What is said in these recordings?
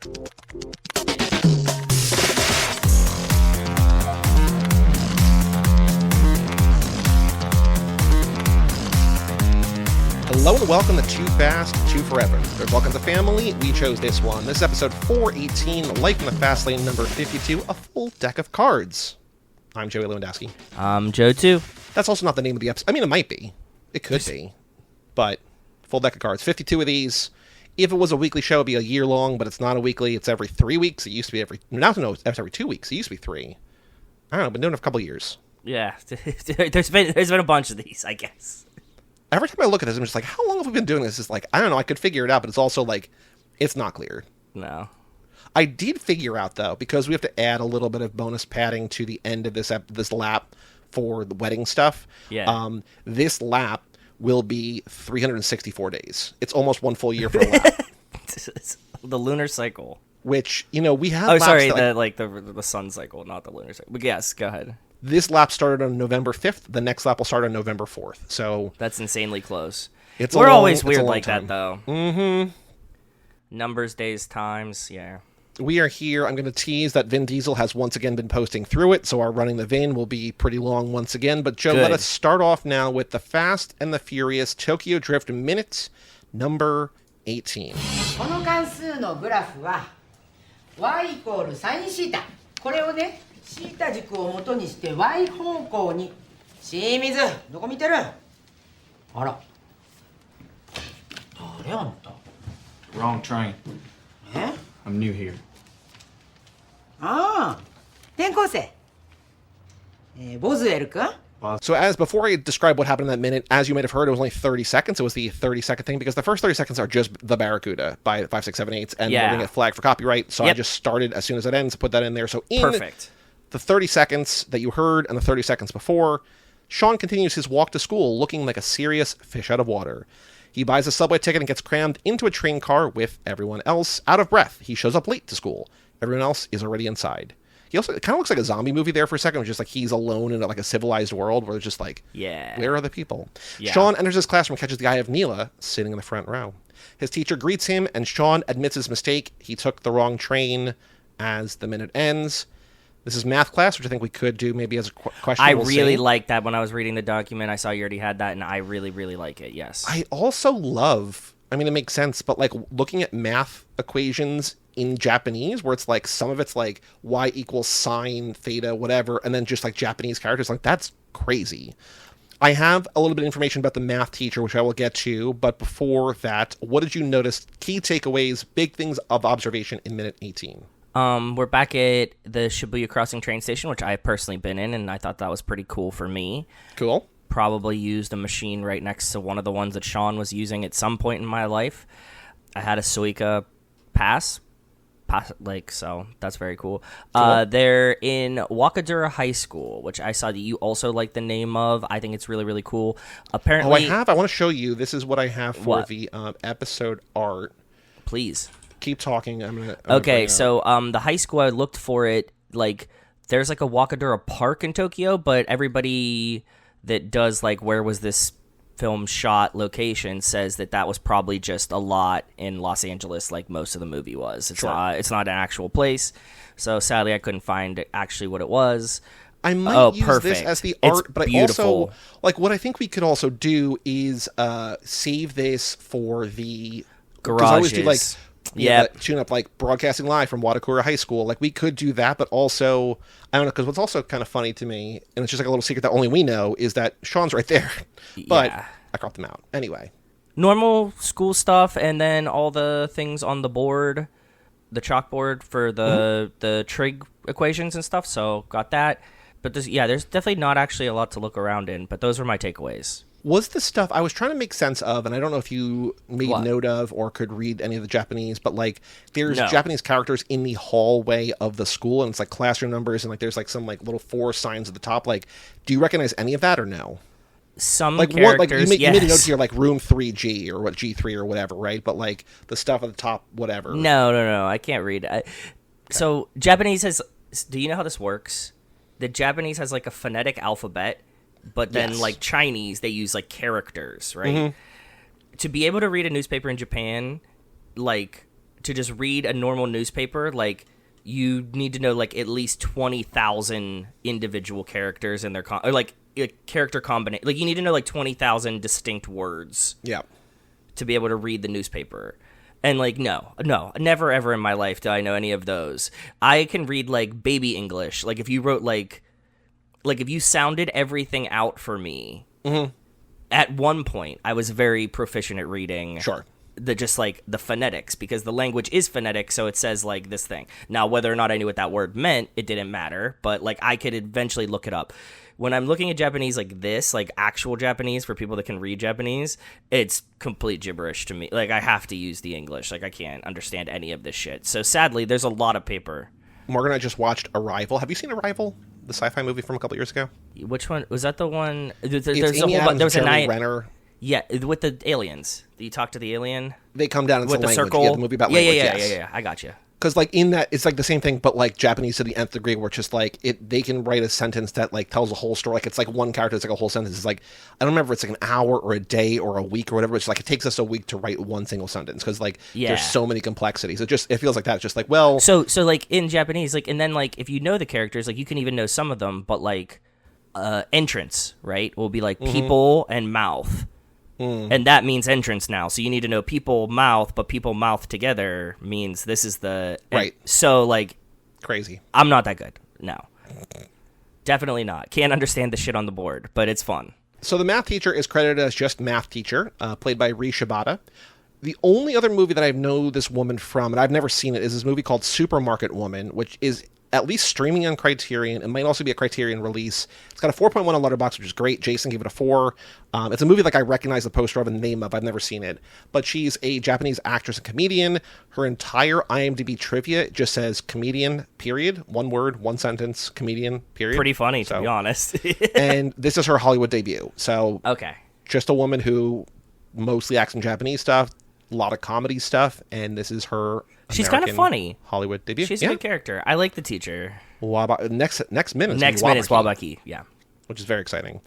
Hello and welcome to Too Fast, Too Forever. There's all kinds of family. We chose this one. This is episode 418, Life in the Fast Lane, number 52, a full deck of cards. I'm Joey Lewandowski. I'm Joe, too. That's also not the name of the episode. I mean, it might be. It could be. But full deck of cards. 52 of these. If it was a weekly show, it'd be a year long, but it's not a weekly. It's every 3 weeks. It used to be it's every 2 weeks. It used to be 3. I don't know, been doing it for a couple of years. Yeah, there's been a bunch of these, I guess. Every time I look at this, I'm just like, how long have we been doing this? It's like, I don't know, I could figure it out, but it's also like, it's not clear. No. I did figure out, though, because we have to add a little bit of bonus padding to the end of this lap for the wedding stuff. Yeah. This lap will be 364 days. It's almost one full year for a lap. The lunar cycle. Which, we have Oh, laps sorry, that, the sun cycle, not the lunar cycle. But yes, go ahead. This lap started on November 5th. The next lap will start on November 4th. So that's insanely close. We're always weird like time. that, though. Mm-hmm. Numbers, days, times, yeah. We are here. I'm going to tease that Vin Diesel has once again been posting through it, so our Running the Vin will be pretty long once again. But Joe, Good. Let us start off now with the Fast and the Furious Tokyo Drift minute number 18. この関数のグラフは y イコールサインシータ。これをね、シータ軸を元にして y 方向に。清水、どこ見てる？あら。誰あんた？ Wrong train. え？ I'm new here. ああ、転校生。ボズエル君？ So before I describe what happened in that minute, as you might have heard, it was only 30 seconds. It was the 30-second thing because the first 30 seconds are just the Barracuda by 5678, and we're going to get flagged for copyright. So I just started as soon as it ends to put that in there. So in Perfect. The 30 seconds that you heard and the 30 seconds before, Sean continues his walk to school looking like a serious fish out of water. He buys a subway ticket and gets crammed into a train car with everyone else. Out of breath, he shows up late to school. Everyone else is already inside. He also, it kind of looks like a zombie movie there for a second, which is like he's alone in like a civilized world where it's just like, where are the people? Yeah. Sean enters his classroom and catches the eye of Neela sitting in the front row. His teacher greets him, and Sean admits his mistake. He took the wrong train as the minute ends. This is math class, which I think we could do maybe as a question. I really like that. When I was reading the document, I saw you already had that, and I really, really like it, yes. I also love, I mean, it makes sense, but like looking at math equations in Japanese, where it's like some of it's like y equals sine, theta, whatever, and then just like Japanese characters, like that's crazy. I have a little bit of information about the math teacher, which I will get to, but before that, what did you notice? Key takeaways, big things of observation in minute 18. We're back at the Shibuya Crossing train station, which I've personally been in, and I thought that was pretty cool for me. Cool. Probably used a machine right next to one of the ones that Sean was using at some point in my life. I had a Suica pass, so that's very cool. They're in Wakadura High School, which I saw that you also like the name of. I think it's really, really cool. Apparently, I want to show you. This is what I have for the episode art. Please. Keep talking. I'm okay, so the high school, I looked for it, like, there's like a Wakadura Park in Tokyo, but everybody that does like where was this film shot location says that was probably just a lot in Los Angeles, like most of the movie was. It's not an actual place, so sadly I couldn't find actually what it was. I might use perfect. this as the It's art, but beautiful. I also like what I think we could also do is save this for the Garages. I always do like tune up like broadcasting live from Wadakura High School. Like we could do that, but also I don't know, because what's also kind of funny to me, and it's just like a little secret that only we know, is that Sean's right there. But I cropped them out anyway. Normal school stuff, and then all the things on the board, the chalkboard for the trig equations and stuff. So got that. But there's definitely not actually a lot to look around in. But those were my takeaways. Was the stuff I was trying to make sense of, and I don't know if you made note of or could read any of the Japanese, but like there's Japanese characters in the hallway of the school, and it's like classroom numbers, and like there's like some like little 4 signs at the top. Like, do you recognize any of that or no? Some like characters, what, like you made a note here, like room 3G or what G3 or whatever, right? But like the stuff at the top, whatever. No, I can't read it. So Japanese has. Do you know how this works? The Japanese has like a phonetic alphabet. But then, like Chinese, they use like characters, right? To be able to read a newspaper in Japan, like to just read a normal newspaper, like, you need to know, like, at least 20,000 individual characters in their or like a character combination. Like, you need to know like 20,000 distinct words. Yeah. To be able to read the newspaper. And like, no, never ever in my life do I know any of those. I can read like baby English. Like if you wrote like if you sounded everything out for me. Mm-hmm. At one point, I was very proficient at reading. Sure. Just like the phonetics, because the language is phonetic, so it says like this thing. Now, whether or not I knew what that word meant, it didn't matter, but like I could eventually look it up. When I'm looking at Japanese like this, like actual Japanese for people that can read Japanese, it's complete gibberish to me. Like I have to use the English. Like I can't understand any of this shit. So sadly, there's a lot of paper. Morgan and I just watched Arrival. Have you seen Arrival? The sci-fi movie from a couple years ago? Which one? Was that the one? There's Amy Adams, there was Jeremy a Renner. Yeah, with the aliens. You talk to the alien? They come down. It's with the the language. circle? Yeah, the movie about language. Yeah. I got you. Because like in that, it's like the same thing, but like Japanese to the nth degree, where it's just like they can write a sentence that like tells a whole story. Like it's like one character, it's like a whole sentence. It's like I don't remember if it's like an hour or a day or a week or whatever. It's like it takes us a week to write one single sentence because like there's so many complexities. It feels like that. It's just like so like in Japanese, like and then like if you know the characters, like you can even know some of them, but like entrance, right, will be like people and mouth. And that means entrance now. So you need to know people, mouth, but people, mouth together means this is the... Right. So, like... Crazy. I'm not that good. No. Definitely not. Can't understand the shit on the board, but it's fun. So the math teacher is credited as just math teacher, played by Ri Shibata. The only other movie that I know this woman from, and I've never seen it, is this movie called Supermarket Woman, which is at least streaming on Criterion. It might also be a Criterion release. It's got a 4.1 on Letterboxd, which is great. Jason gave it a 4. It's a movie like I recognize the poster of and the name of. I've never seen it. But she's a Japanese actress and comedian. Her entire IMDb trivia just says comedian, period. One word, one sentence, comedian, period. Pretty funny, to be honest. And this is her Hollywood debut. So okay. Just a woman who mostly acts in Japanese stuff, a lot of comedy stuff, and this is her She's kind of funny. Hollywood debut. She's a good character. I like the teacher. Next minute. Next minute's Wabaki. Yeah. Which is very exciting.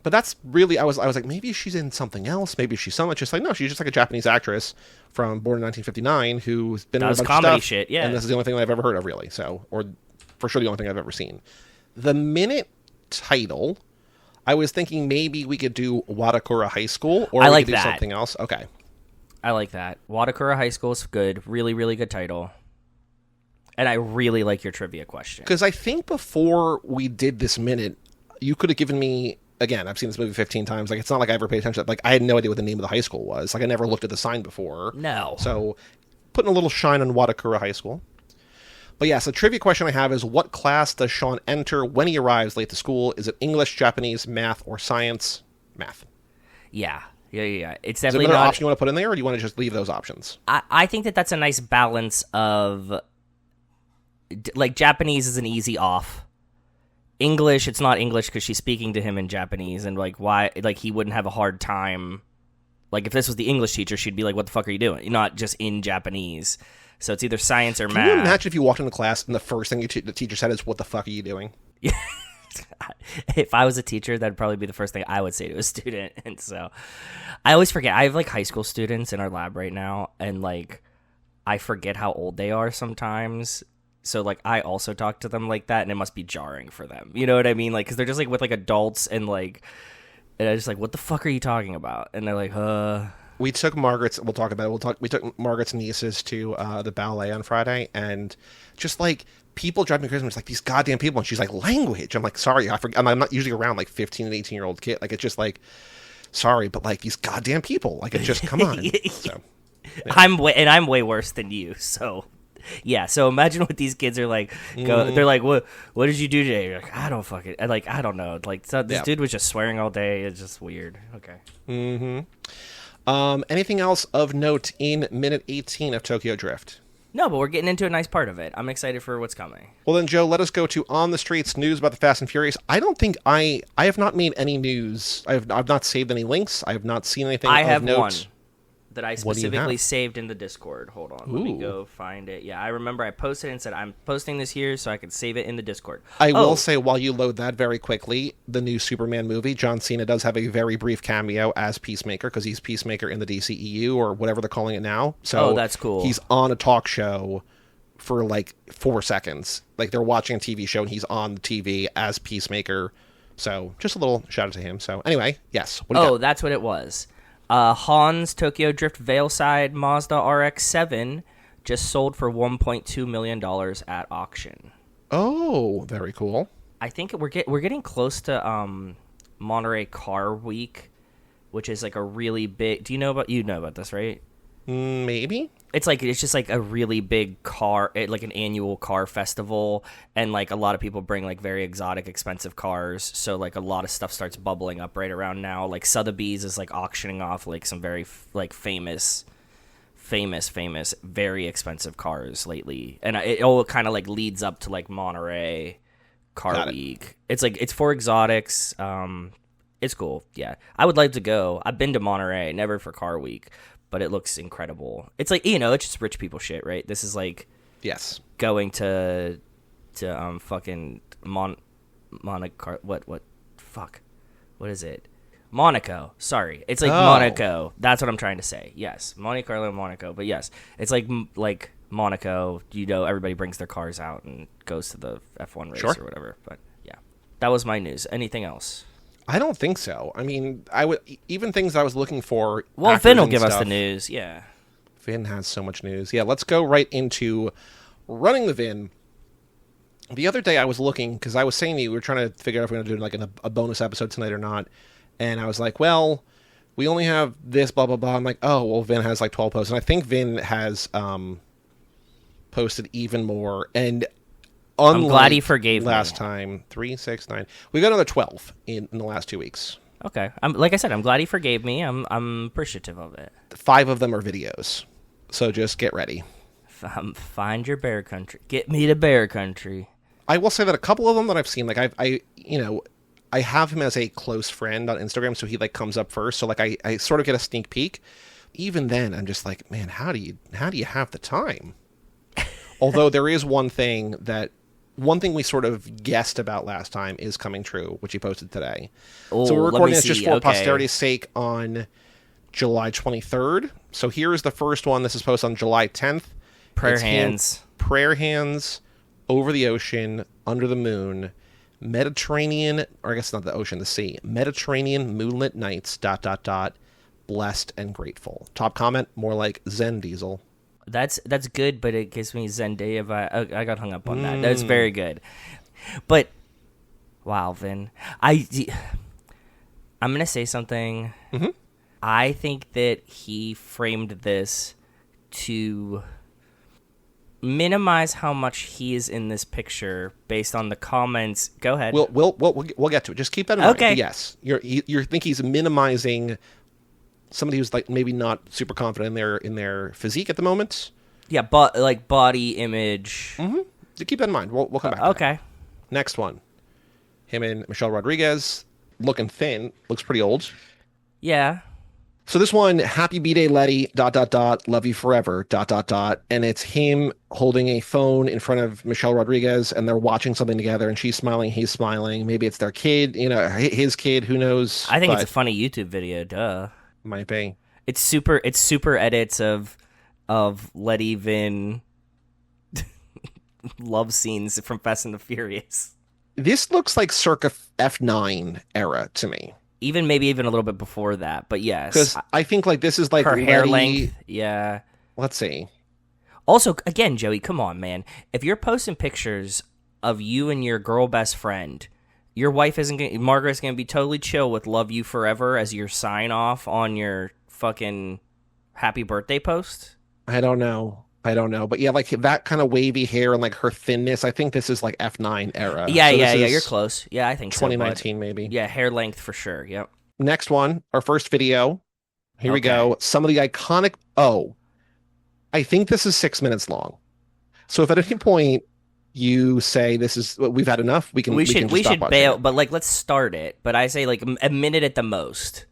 But that's really, I was like, maybe she's in something else. Maybe she's so much. Just like, no, she's just like a Japanese actress born in 1959 who's been in a bunch comedy of stuff. Shit, yeah. And this is the only thing that I've ever heard of, really. So, or for sure the only thing I've ever seen. The minute title, I was thinking maybe we could do Wadakura High School, or we could do something else. Okay. I like that. Wadakura High School is good. Really, really good title. And I really like your trivia question. Because I think before we did this minute, you could have given me, again, I've seen this movie 15 times. Like, it's not like I ever paid attention. Like, I had no idea what the name of the high school was. Like, I never looked at the sign before. No. So, putting a little shine on Wadakura High School. But yeah, so trivia question I have is, what class does Sean enter when he arrives late to school? Is it English, Japanese, math, or science? Math. Yeah. It's definitely not... Is there another option you want to put in there, or do you want to just leave those options? I think that's a nice balance of... Like, Japanese is an easy off. English, it's not English because she's speaking to him in Japanese, and, like, why... Like, he wouldn't have a hard time... Like, if this was the English teacher, she'd be like, what the fuck are you doing? You're not just in Japanese. So it's either science or math. Can you imagine if you walked into class and the first thing the teacher said is, what the fuck are you doing? If I was a teacher, that'd probably be the first thing I would say to a student. And so I always forget. I have like high school students in our lab right now, and like I forget how old they are sometimes. So like I also talk to them like that, and it must be jarring for them. You know what I mean? Like, because they're just like with like adults, and like, and I just like, what the fuck are you talking about? And they're like, We took Margaret's. We'll talk about it. We took Margaret's nieces to the ballet on Friday, and just like people drive me crazy. It's like these goddamn people, and she's like, language. I'm like, sorry, I forget. I'm not usually around like 15 and 18-year-old kid. Like, it's just like, sorry, but like these goddamn people. Like, it just come on. So, yeah. I'm way worse than you. So. Yeah, so imagine what these kids are like. They're like, "What did you do today?" You're like, "I don't fucking like. I don't know." Like, so this dude was just swearing all day. It's just weird. Okay. Anything else of note in minute 18 of Tokyo Drift? No, but we're getting into a nice part of it. I'm excited for what's coming. Well then, Joe, let us go to On the Streets news about the Fast and Furious. I don't think I have not made any news. I've not saved any links. I have not seen anything. I have of note. one that I What do you specifically have? saved in the Discord. Hold on, let me Ooh. go find it. Yeah, I remember I posted and said I'm posting this here so I can save it in the Discord. I Oh, will say, while you load that very quickly, the new Superman movie, John Cena does have a very brief cameo as Peacemaker, because he's Peacemaker in the DCEU, or whatever they're calling it now. So Oh, that's cool. He's on a talk show for like 4 seconds. Like, they're watching a TV show, and he's on the TV as Peacemaker. So just a little shout out to him. So anyway, yes. What do you got? that's what it was. Han's Tokyo Drift Veilside Mazda RX-7 just sold for $1.2 million at auction. Oh, very cool. I think we're getting close to Monterey Car Week, which is like a really big. Do you know about this, right? Maybe. It's just like a really big car, like an annual car festival, and like a lot of people bring like very exotic, expensive cars. So like a lot of stuff starts bubbling up right around now. Like Sotheby's is like auctioning off like some very like famous, very expensive cars lately, and it all kind of like leads up to like Monterey Car Week. It's like it's for exotics. It's cool. Yeah, I would like to go. I've been to Monterey, never for Car Week. But it looks incredible. It's like, it's just rich people shit, right? This is like Yes. going to fucking Monaco. What is it? Monaco. Sorry, it's like Monaco. That's what I'm trying to say. Yes, Monte Carlo, Monaco. But yes, it's like Monaco. Everybody brings their cars out and goes to the F1 race or whatever. But yeah, that was my news. Anything else? I don't think so. I mean, I would even things I was looking for. Well, Finn will give us the news. Yeah, Vin has so much news. Yeah, let's go right into running the Vin. The other day I was looking, because I was saying to you, we were trying to figure out if we're going to do like a bonus episode tonight or not. And I was like, well, we only have this, blah, blah, blah. I'm like, oh, well, Vin has like 12 posts. And I think Vin has posted even more. And I'm glad he forgave me. Last time, 3, 6, 9. We got another 12 in the last 2 weeks. Okay. Like I said, I'm glad he forgave me. I'm appreciative of it. 5 of them are videos. So just get ready. Find your bear country. Get me to bear country. I will say that a couple of them that I've seen, like I have him as a close friend on Instagram, so he like comes up first. So like I sort of get a sneak peek. Even then, I'm just like, man, how do you have the time? Although there is one thing we sort of guessed about last time is coming true, which he posted today. Oh, so we're recording this just for okay. posterity's sake on July 23rd. So here is the first one. This is posted on July 10th. Prayer hands. Prayer hands over the ocean, under the moon, Mediterranean, or I guess not the ocean, the sea. Mediterranean moonlit nights, ... blessed and grateful. Top comment, more like Zen Diesel. That's good, but it gives me Zendaya vibe. I got hung up on that. That's very good. But wow, Vin, I'm gonna say something. Mm-hmm. I think that he framed this to minimize how much he is in this picture based on the comments. Go ahead. We'll get to it. Just keep that in mind. Okay. But yes, you think he's minimizing somebody who's like maybe not super confident in their physique at the moment. Yeah, but like body image. Mm-hmm. So keep that in mind. We'll come back. To that. Next one, him and Michelle Rodriguez looking thin. Looks pretty old. Yeah. So this one, happy B-Day, Letty, ... love you forever, ... and it's him holding a phone in front of Michelle Rodriguez, and they're watching something together, and she's smiling, he's smiling. Maybe it's their kid, his kid, who knows? I think it's a funny YouTube video, duh. Might be. It's super edits of Letty Vin love scenes from Fast and the Furious. This looks like circa F9 era to me. Maybe even a little bit before that, but yes. Because I think like this is like her hair Letty... length. Yeah. Let's see. Also, again, Joey, come on, man. If you're posting pictures of you and your girl best friend, your wife Margaret's gonna be totally chill with "love you forever" as your sign off on your fucking happy birthday post. I don't know, but yeah, like that kind of wavy hair and like her thinness. I think this is like F9 era. Yeah, you're close. Yeah, I think 2019 so, maybe. Yeah, hair length for sure. Yep. Next one, our first video. Here we go. Some of the iconic. Oh, I think this is 6 minutes long. So if at any point you say we've had enough, we should bail. But like, let's start it. But I say like a minute at the most.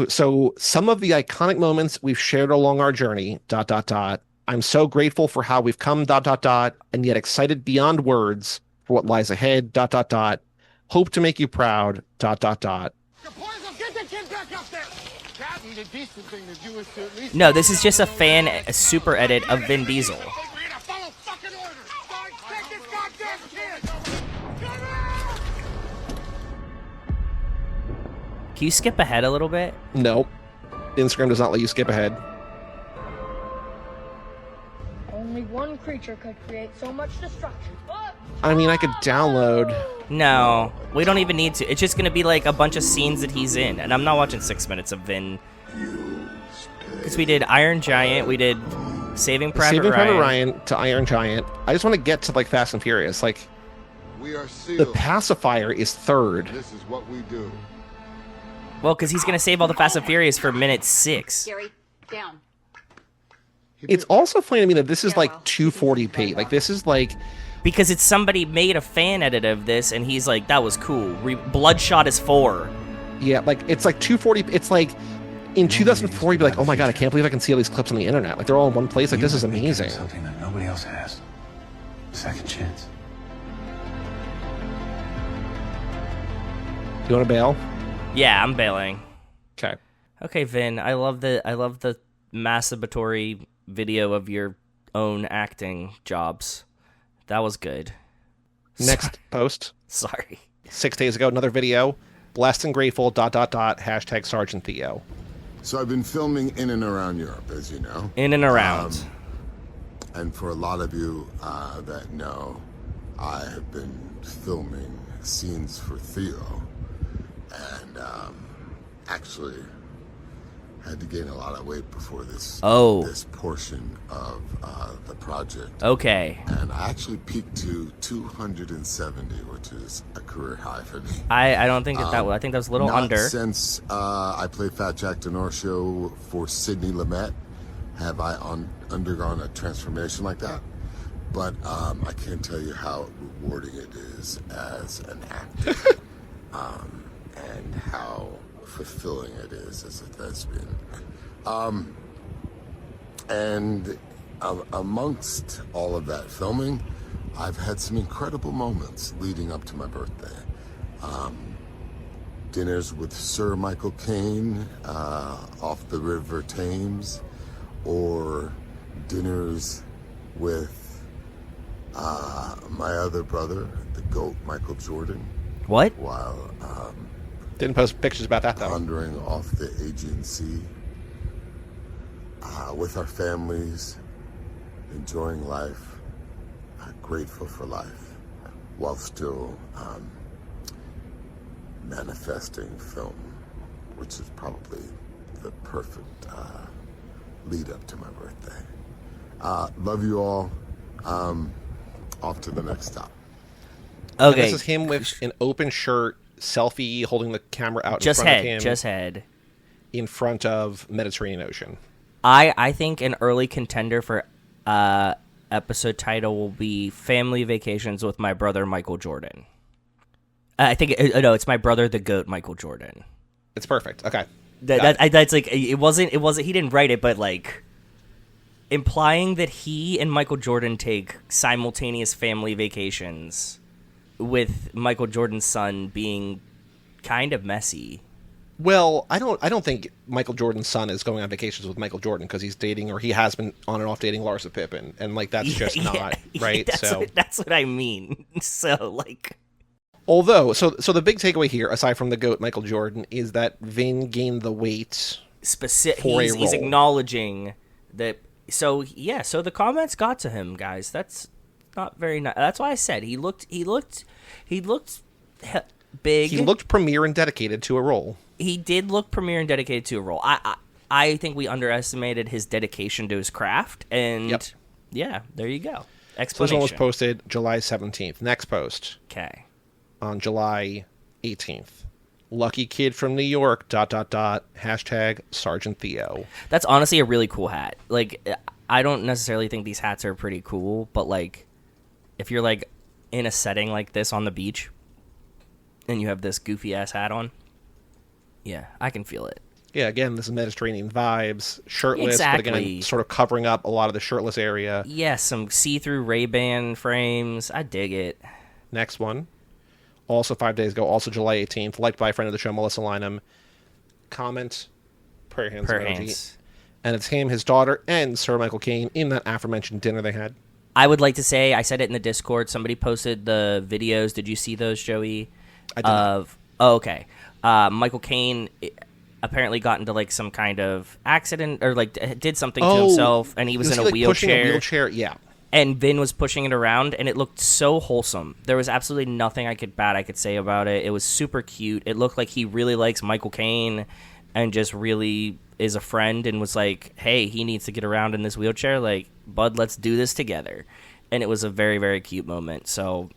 So some of the iconic moments we've shared along our journey, dot, dot, dot. I'm so grateful for how we've come, dot, dot, dot, and yet excited beyond words for what lies ahead, dot, dot, dot. Hope to make you proud, dot, dot, dot. Get the kid back up there! Captain, the decent thing to do is to at least... No, this is just a super edit of Vin Diesel. We're gonna follow fucking orders! Sarge, take this goddamn kid! Get out! Can you skip ahead a little bit? Nope. Instagram does not let you skip ahead. Only one creature could create so much destruction. I mean, I could download. No, we don't even need to. It's just gonna be like a bunch of scenes that he's in, and I'm not watching 6 minutes of Vin. Because we did Iron Giant, we did Saving Private Ryan to Iron Giant. I just want to get to like Fast and Furious. Like, We are the sealed. pacifier is third. This is what we do. Well, because he's gonna save all the Fast and Furious for minute 6. Gary, down. It's also funny to me that this is like 240p. Like, this is like, Because it's somebody made a fan edit of this, and he's like, that was cool. Bloodshot is 4. yeah, like it's like 240. It's like in 2004, you'd be like, oh my god, I can't believe I can see all these clips on the internet. Like, they're all in one place. Like, this is amazing. Something that nobody else has. Second chance. You want to bail? Yeah, I'm bailing. Okay. Okay, Vin, I love the masturbatory video of your own acting jobs. That was good. Next post. Sorry. 6 days ago, another video. Blessed and grateful, dot, dot, dot, hashtag Sergeant Theo. So I've been filming in and around Europe, as you know. In and around. And for a lot of you that know, I have been filming scenes for Theo. And actually had to gain a lot of weight before this portion of the project. Okay. And I actually peaked to 270, which is a career high for me. I don't think that was. I think that was a little Not under. Since I played Fat Jack Denorshow for Sidney Lumet have I undergone a transformation like that. But I can't tell you how rewarding it is as an actor. And how fulfilling it is as a thespian. And amongst all of that filming, I've had some incredible moments leading up to my birthday. Dinners with Sir Michael Caine off the River Thames, or dinners with my other brother, the GOAT, Michael Jordan. What? While Didn't post pictures about that, though. wandering off the Aegean Sea with our families, enjoying life, grateful for life, while still manifesting film, which is probably the perfect lead up to my birthday. Love you all. Off to the next stop. And Okay. this is him with an open shirt, selfie, holding the camera out Just in front of head. him. Just head. In front of Mediterranean Ocean. I think an early contender for episode title will be Family Vacations with My Brother Michael Jordan. I think no, it's My Brother the GOAT Michael Jordan. It's perfect. Okay. That's like it wasn't he didn't write it, but like implying that he and Michael Jordan take simultaneous family vacations with Michael Jordan's son being kind of messy. Well, I don't think Michael Jordan's son is going on vacations with Michael Jordan because he's dating, or he has been on and off dating Larsa Pippen, and like that's just not right. That's what I mean. So like, although, so the big takeaway here, aside from the GOAT Michael Jordan, is that Vin gained the weight. He's acknowledging that. So yeah, so the comments got to him, guys. That's not very nice. That's why I said he looked big. He looked premier and dedicated to a role. He did look premier and dedicated to a role. I think we underestimated his dedication to his craft, and yeah, there you go. Explanation. So this one was posted July 17th. Next post. Okay. On July 18th. Lucky kid from New York, ... hashtag Sergeant Theo. That's honestly a really cool hat. Like, I don't necessarily think these hats are pretty cool, but like, if you're like in a setting like this on the beach, and you have this goofy ass hat on, yeah, I can feel it. Yeah, again, this is Mediterranean vibes. Shirtless, but Exactly. again, sort of covering up a lot of the shirtless area. Yeah, some see-through Ray-Ban frames. I dig it. Next one. Also 5 days ago, also July 18th. Liked by a friend of the show, Melissa Lynham. Comment, prayer hands Prayer emoji. hands. And it's him, his daughter, and Sir Michael Caine in that aforementioned dinner they had. I would like to say, I said it in the Discord. Somebody posted the videos. Did you see those, Joey? I did not. Oh, okay. Michael Caine apparently got into like some kind of accident or like did something to himself, and he was in a wheelchair. Pushing a wheelchair, yeah. And Vin was pushing it around, and it looked so wholesome. There was absolutely nothing I could say about it. It was super cute. It looked like he really likes Michael Caine and just really is a friend and was like, hey, he needs to get around in this wheelchair. Like, bud, let's do this together. And it was a very, very cute moment. So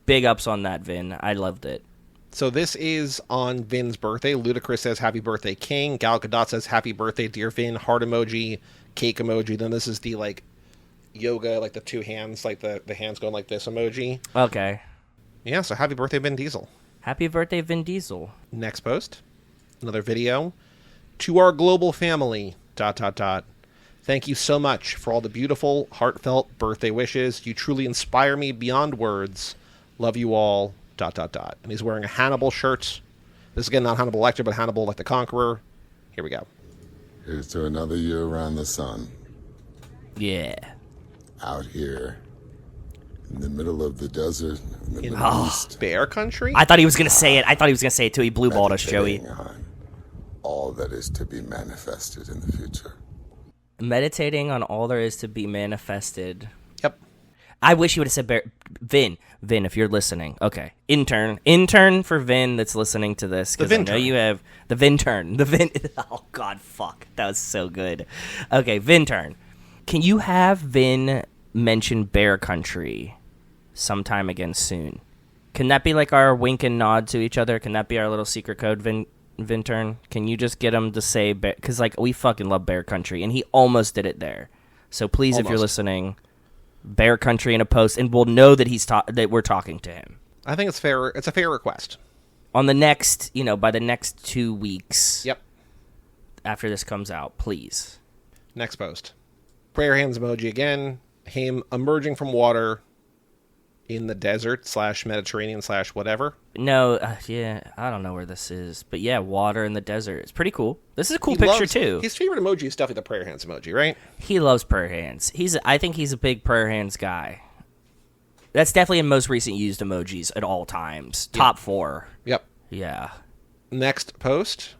big ups on that, Vin. I loved it. So this is on Vin's birthday. Ludacris says, happy birthday, King. Gal Gadot says, happy birthday, dear Vin. Heart emoji, cake emoji. Then this is the, like, yoga, like the two hands, like the hands going like this emoji. Okay. Yeah, so happy birthday, Vin Diesel. Happy birthday, Vin Diesel. Next post. Another video. To our global family, ... Thank you so much for all the beautiful, heartfelt birthday wishes. You truly inspire me beyond words. Love you all, ... And he's wearing a Hannibal shirt. This is, again, not Hannibal Lecter, but Hannibal like the Conqueror. Here we go. Here's to another year around the sun. Yeah. Out here in the middle of the desert, in the Middle East. Bear country? I thought he was going to say it. I thought he was going to say it too. He blue balled us, Joey. meditating on all that is to be manifested in the future. Meditating on all there is to be manifested. Yep. I wish you would have said Vin, if you're listening. Okay. Intern for Vin that's listening to this. Because I know you have the Vintern. Oh, God, fuck. That was so good. Okay, Vintern. Can you have Vin mention Bear Country sometime again soon? Can that be like our wink and nod to each other? Can that be our little secret code, Vintern? Can you just get him to say Bear? Because, like, we fucking love Bear Country, and he almost did it there. So please, if you're listening, Bear Country in a post, and we'll know that that we're talking to him. I think it's fair. It's a fair request. On the next, by the next 2 weeks. Yep. After this comes out, please. Next post. Prayer hands emoji again. Him emerging from water in the desert / Mediterranean / whatever. No, yeah, I don't know where this is, but yeah, water in the desert. It's pretty cool. This is a cool picture too. His favorite emoji is definitely the prayer hands emoji, right? He loves prayer hands. I think he's a big prayer hands guy. That's definitely in most recent used emojis at all times. Top 4. Yep. Yeah. Next post.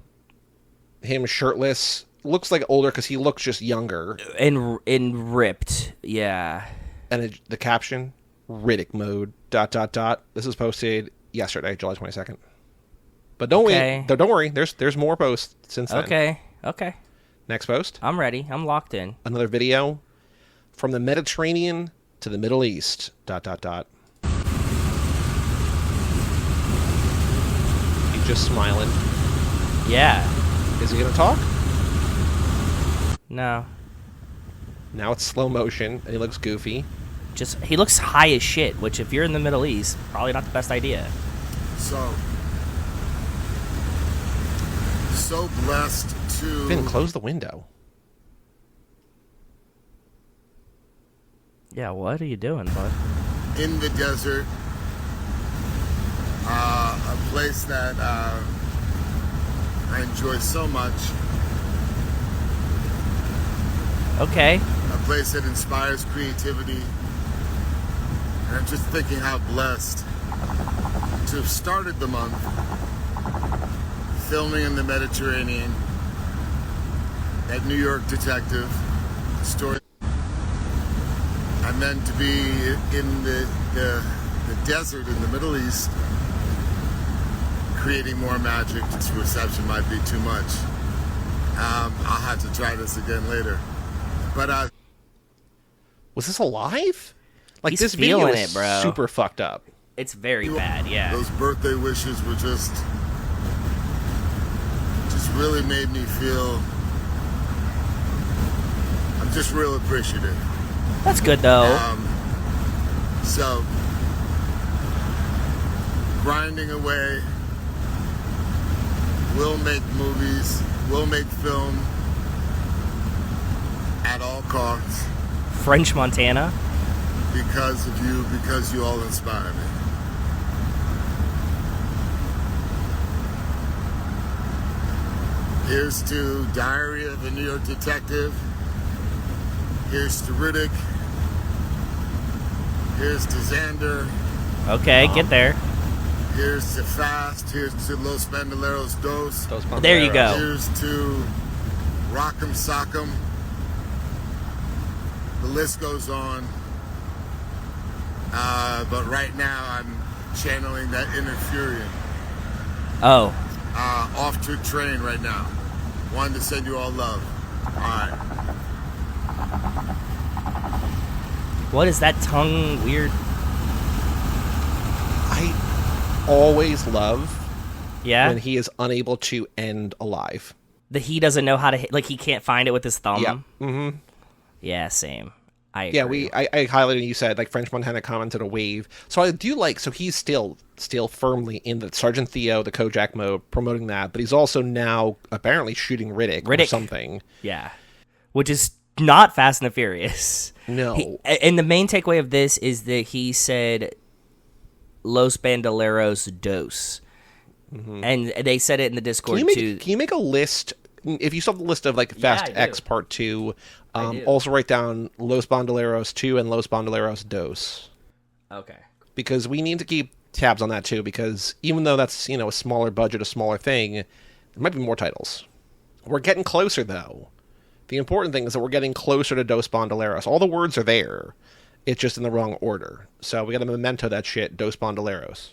Him shirtless. Looks like older because he looks just younger. And ripped. Yeah. And the caption, Riddick mode, ... This was posted yesterday, July 22nd. But don't wait. Don't worry. There's more posts since then. Okay. Next post. I'm ready. I'm locked in. Another video. From the Mediterranean to the Middle East, ... He's just smiling. Yeah. Is he going to talk? No. Now it's slow motion, and he looks goofy. He looks high as shit, which if you're in the Middle East, probably not the best idea. So blessed to... Finn, close the window. Yeah, what are you doing, bud? In the desert, a place that I enjoy so much. Okay. A place that inspires creativity. And I'm just thinking how blessed to have started the month filming in the Mediterranean, that New York detective story, and then to be in the desert in the Middle East, creating more magic. This reception might be too much. I'll have to try this again later. But was this alive? Like, He's this video feeling is it, bro. super fucked up. It's very bad, yeah. Those birthday wishes were just really made me feel. I'm just real appreciative. That's good though. So grinding away, will make movies, will make film at all costs French Montana. because of you, because you all inspire me. Here's to Diary of a New York Detective. Here's to Riddick. Here's to Xander. Okay, get there. Here's to Fast. Here's to Los Bandoleros Dos. There you go. Here's to Rock'em Sock'em. The list goes on. But right now I'm channeling that inner Furion. Oh. Off to a train right now. Wanted to send you all love. Alright. What is that tongue weird? I always love Yeah? when he is unable to end alive. He doesn't know how to hit, like he can't find it with his thumb. Yeah. Mm-hmm. Yeah, same. I Yeah, agree. I highlighted, you said, like, French Montana commented a wave. So I do like, so he's still firmly in the Sergeant Theo, the Kojak mode, promoting that, but he's also now apparently shooting Riddick. Or something. Yeah. Which is not Fast and the Furious. No. And the main takeaway of this is that he said Los Bandoleros Dos. Mm-hmm. And they said it in the Discord, too. Can you make a list, if you saw the list of, like, Fast X Part 2, also write down Los Bandoleros 2 and Los Bandoleros Dos. Okay. Because we need to keep tabs on that, too, because even though that's, a smaller budget, a smaller thing, there might be more titles. We're getting closer, though. The important thing is that we're getting closer to Dos Bandoleros. All the words are there. It's just in the wrong order. So we got to memento that shit, Dos Bandoleros.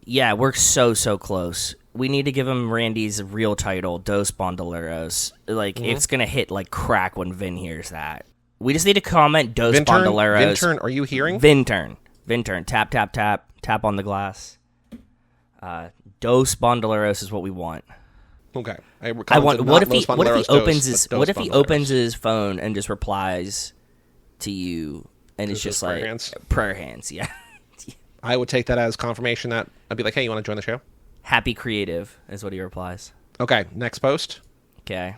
Yeah, we're so close. We need to give him Randy's real title, Dos Bandoleros. Like, it's going to hit like crack when Vin hears that. We just need to comment Dos Bandoleros. Vintern, are you hearing? Vintern. Tap, tap, tap. Tap on the glass. Dos Bandoleros is what we want. Okay. I want. What if he opens his phone and just replies to you, and it's just like prayer hands? Yeah. I would take that as confirmation that I'd be like, hey, you want to join the show? Happy creative is what he replies. Okay. Next post. Okay.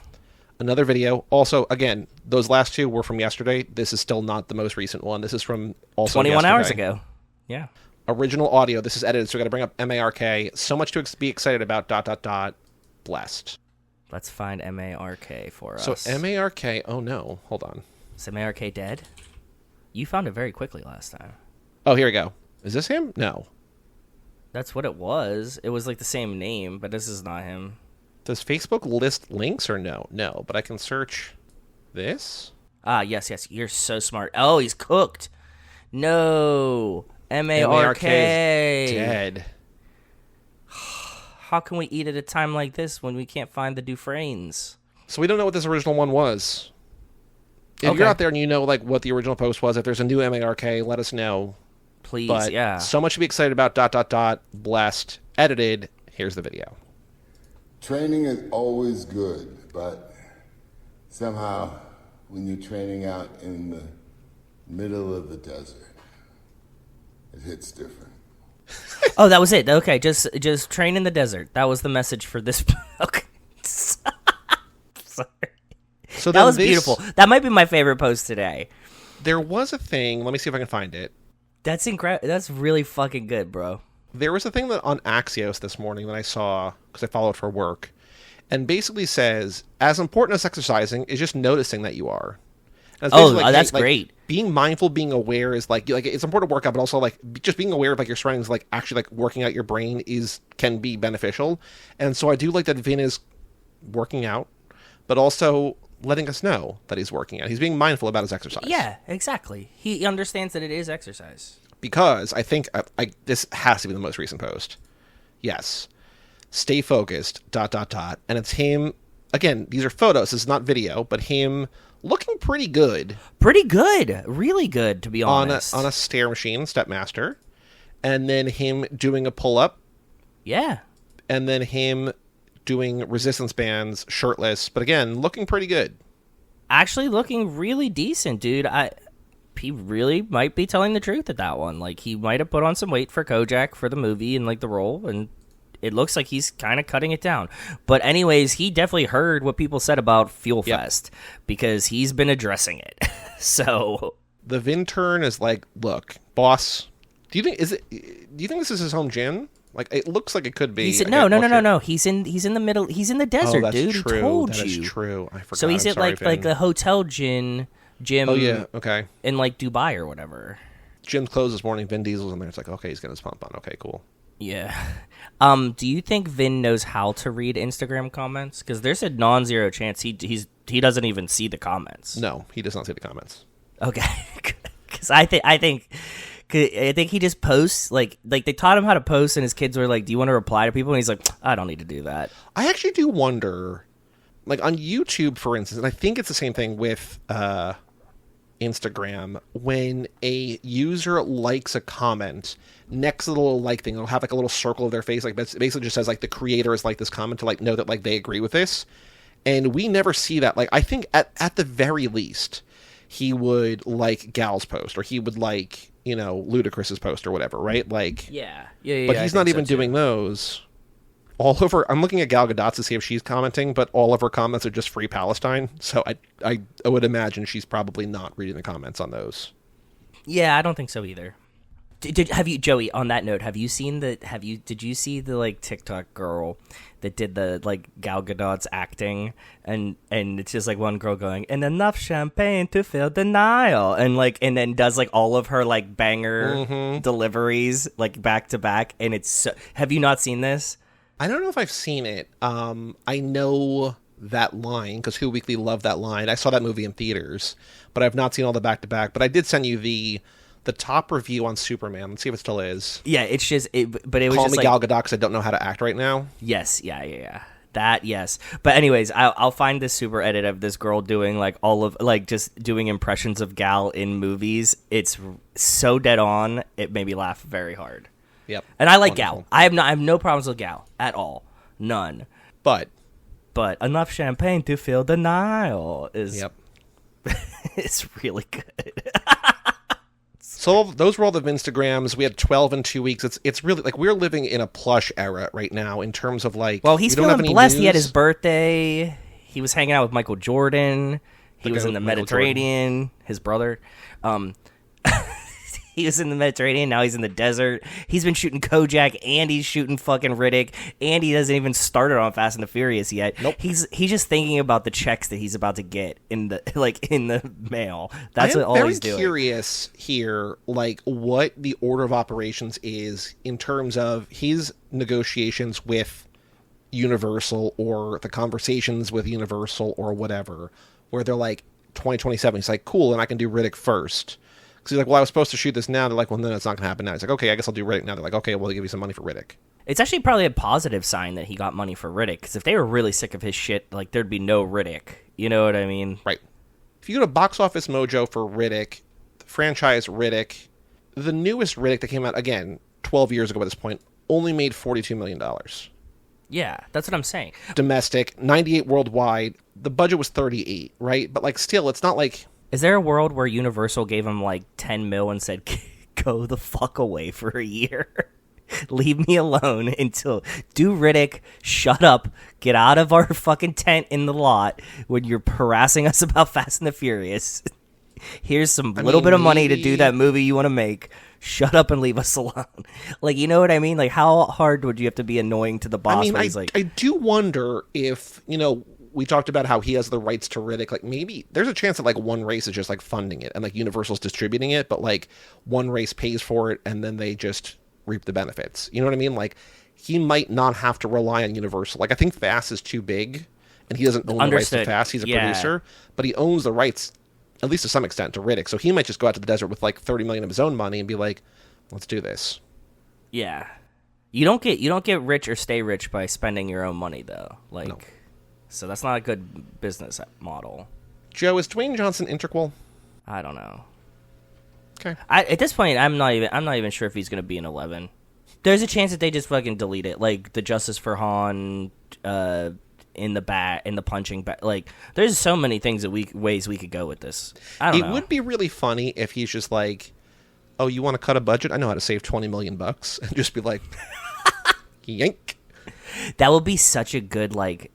Another video. Also, again, those last two were from yesterday. This is still not the most recent one. This is from also 21 yesterday. hours ago. Yeah. Original audio. This is edited, so we got to bring up MARK. So much to be excited about. ... Blessed. Let's find MARK for us. So MARK. Oh no, hold on. Is MARK dead? You found it very quickly last time. Oh, here we go. Is this him? No. That's what it was. It was like the same name, but this is not him. Does Facebook list links or no? No, but I can search this. Yes. You're so smart. Oh, he's cooked. No. MARK is dead. How can we eat at a time like this when we can't find the Dufresnes? So we don't know what this original one was. If you're out there and you know like what the original post was, if there's a new MARK, let us know. Please, but yeah. So much to be excited about. ... Blessed. Edited. Here's the video. Training is always good, but somehow when you're training out in the middle of the desert, it hits different. Oh, that was it. Okay, just train in the desert. That was the message for this. Okay. Sorry. So that was beautiful. That might be my favorite post today. There was a thing. Let me see if I can find it. That's incredible. That's really fucking good, bro. There was a thing that on Axios this morning that I saw because I follow it for work, and basically says as important as exercising is just noticing that you are. That's great. Being mindful, being aware is like it's important to work out, but also like just being aware of like your surroundings, like actually like working out your brain can be beneficial. And so I do like that Vin is working out, but also letting us know that he's working out. He's being mindful about his exercise. Yeah, exactly. He understands that it is exercise. Because I think this has to be the most recent post. Yes. Stay focused, ... And it's him, again, these are photos, this is not video, but him looking pretty good. Pretty good. Really good, to be honest. On a stair machine, Stepmaster. And then him doing a pull-up. Yeah. And then him doing resistance bands shirtless, but again, looking pretty good. Actually looking really decent, dude. He really might be telling the truth at that one. Like, he might have put on some weight for Kojak for the movie and, like, the role, and it looks like he's kind of cutting it down. But anyways, he definitely heard what people said about Fuel Fest because he's been addressing it. So the Vintern is like, look, boss, do you think this is his home gym? Like, it looks like it could be. He said, no. He's in the middle. He's in the desert, that's dude. True. He told that you. Is true. I forgot. So he's at like a hotel gym. Oh yeah. Okay. In like Dubai or whatever. Gym's closed this morning. Vin Diesel's in there. It's like, okay, he's getting his pump on. Okay, cool. Yeah. Do you think Vin knows how to read Instagram comments? Because there's a non-zero chance he doesn't even see the comments. No, he does not see the comments. Okay. Because I think he just posts like they taught him how to post, and his kids were like, "Do you want to reply to people?" And he's like, "I don't need to do that." I actually do wonder, like on YouTube, for instance, and I think it's the same thing with Instagram. When a user likes a comment, next to the little like thing, it'll have like a little circle of their face, like it basically just says like the creator has liked this comment to like know that like they agree with this, and we never see that. Like I think at the very least, he would like Gal's post, or he would like, you know, Ludacris's post or whatever, right? Like, yeah. But he's not even doing those. All over, I'm looking at Gal Gadot to see if she's commenting, but all of her comments are just Free Palestine. So I would imagine she's probably not reading the comments on those. Yeah, I don't think so either. Have you, Joey? On that note, did you see the like TikTok girl that did the like Gal Gadot's acting, and it's just like one girl going, "And enough champagne to fill the Nile," and then does like all of her like banger deliveries like back to back, and it's so, have you not seen this? I don't know if I've seen it. I know that line because Who Weekly loved that line. I saw that movie in theaters, but I've not seen all the back to back. But I did send you the top review on Superman. Let's see if it still is. Yeah, it's just but it was Call just me like, Gal Gadot because I don't know how to act right now. Yes, yeah. That, yes. But anyways, I'll find this super edit of this girl doing like all of like just doing impressions of Gal in movies. It's so dead on. It made me laugh very hard. Yep. And I like Wonderful. Gal. I have no problems with Gal at all. None. But enough champagne to fill the Nile is yep. it's really good. So those were all the Instagrams. We had 12 in 2 weeks. It's really like we're living in a plush era right now in terms of like. Well, he's we don't have feeling any blessed. news. He had his birthday. He was hanging out with Michael Jordan. He was in the Mediterranean. His brother. He was in the Mediterranean. Now he's in the desert. He's been shooting Kojak, and he's shooting fucking Riddick, and he hasn't even started on Fast and the Furious yet. Nope. He's just thinking about the checks that he's about to get in the mail. That's what all he's doing. I'm very curious here, like what the order of operations is in terms of his negotiations with Universal or the conversations with Universal or whatever, where they're like 2027. He's like, cool, and I can do Riddick first. Because he's like, well, I was supposed to shoot this now. They're like, well, no, it's not going to happen now. He's like, okay, I guess I'll do Riddick now. They're like, okay, well, they'll give you some money for Riddick. It's actually probably a positive sign that he got money for Riddick, because if they were really sick of his shit, like, there'd be no Riddick. You know what I mean? Right. If you go to Box Office Mojo for Riddick, the franchise Riddick, the newest Riddick that came out, again, 12 years ago at this point, only made $42 million. Yeah, that's what I'm saying. Domestic, 98 worldwide. The budget was 38, right? But, like, still, it's not like... Is there a world where Universal gave him like 10 mil and said, go the fuck away for a year? Leave me alone until do Riddick, shut up, get out of our fucking tent in the lot when you're harassing us about Fast and the Furious. Here's some little bit of money to do that movie you want to make. Shut up and leave us alone. Like, you know what I mean? Like, how hard would you have to be annoying to the boss? I mean, he's like, I do wonder if, you know, we talked about how he has the rights to Riddick. Like, maybe there's a chance that, like, one race is just, like, funding it and, like, Universal's distributing it, but, like, one race pays for it and then they just reap the benefits. You know what I mean? Like, he might not have to rely on Universal. Like, I think Fast is too big and he doesn't own the rights to Fast. He's a producer, but he owns the rights, at least to some extent, to Riddick. So he might just go out to the desert with, like, $30 million of his own money and be like, let's do this. yeah. You don't get rich or stay rich by spending your own money, though. Like, no. So that's not a good business model. Joe, is Dwayne Johnson integral? I don't know. Okay. At this point, I'm not even sure if he's going to be in 11. There's a chance that they just fucking delete it, like the Justice for Han, in the punching bag. Like, there's so many things ways we could go with this. I don't know. It would be really funny if he's just like, oh, you want to cut a budget? I know how to save $20 million, and just be like, yank. That would be such a good like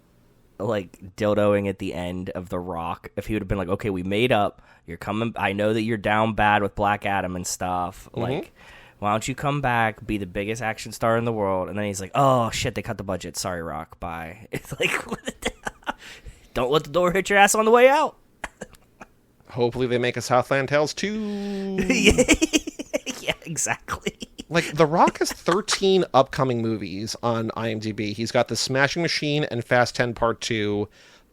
dildoing at the end of The Rock if he would have been like, okay, we made up. You're coming. I know that you're down bad with Black Adam and stuff. Like, why don't you come back, be the biggest action star in the world? And then he's like, oh shit, they cut the budget. Sorry, Rock. Bye. It's like, don't let the door hit your ass on the way out. Hopefully they make a Southland Tales 2. Yeah, exactly. Like, The Rock has 13 upcoming movies on IMDb. He's got The Smashing Machine and Fast 10 Part 2.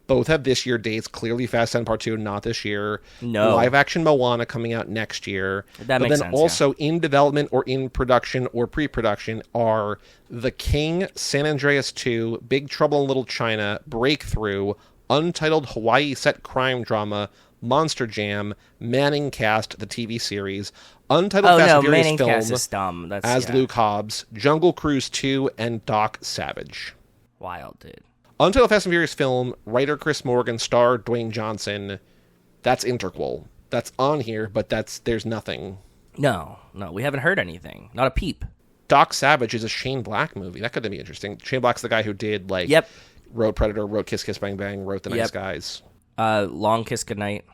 Both have this year dates. Clearly Fast 10 Part 2, not this year. No. Live-action Moana coming out next year. That makes sense, also in development or in production or pre-production are The King, San Andreas 2, Big Trouble in Little China, Breakthrough, Untitled Hawaii set crime drama, Monster Jam, Manning Cast, the TV series, Untitled Fast and Furious Manning film Cast is dumb. That's, as Luke Hobbs, Jungle Cruise 2, and Doc Savage. Wild, dude. Untitled Fast and Furious film, writer Chris Morgan, star Dwayne Johnson. That's interquel. That's on here, but there's nothing. No, we haven't heard anything. Not a peep. Doc Savage is a Shane Black movie. That could be interesting. Shane Black's the guy who did, like, wrote Predator, wrote Kiss Kiss Bang Bang, wrote The Nice Guys. Long Kiss Goodnight.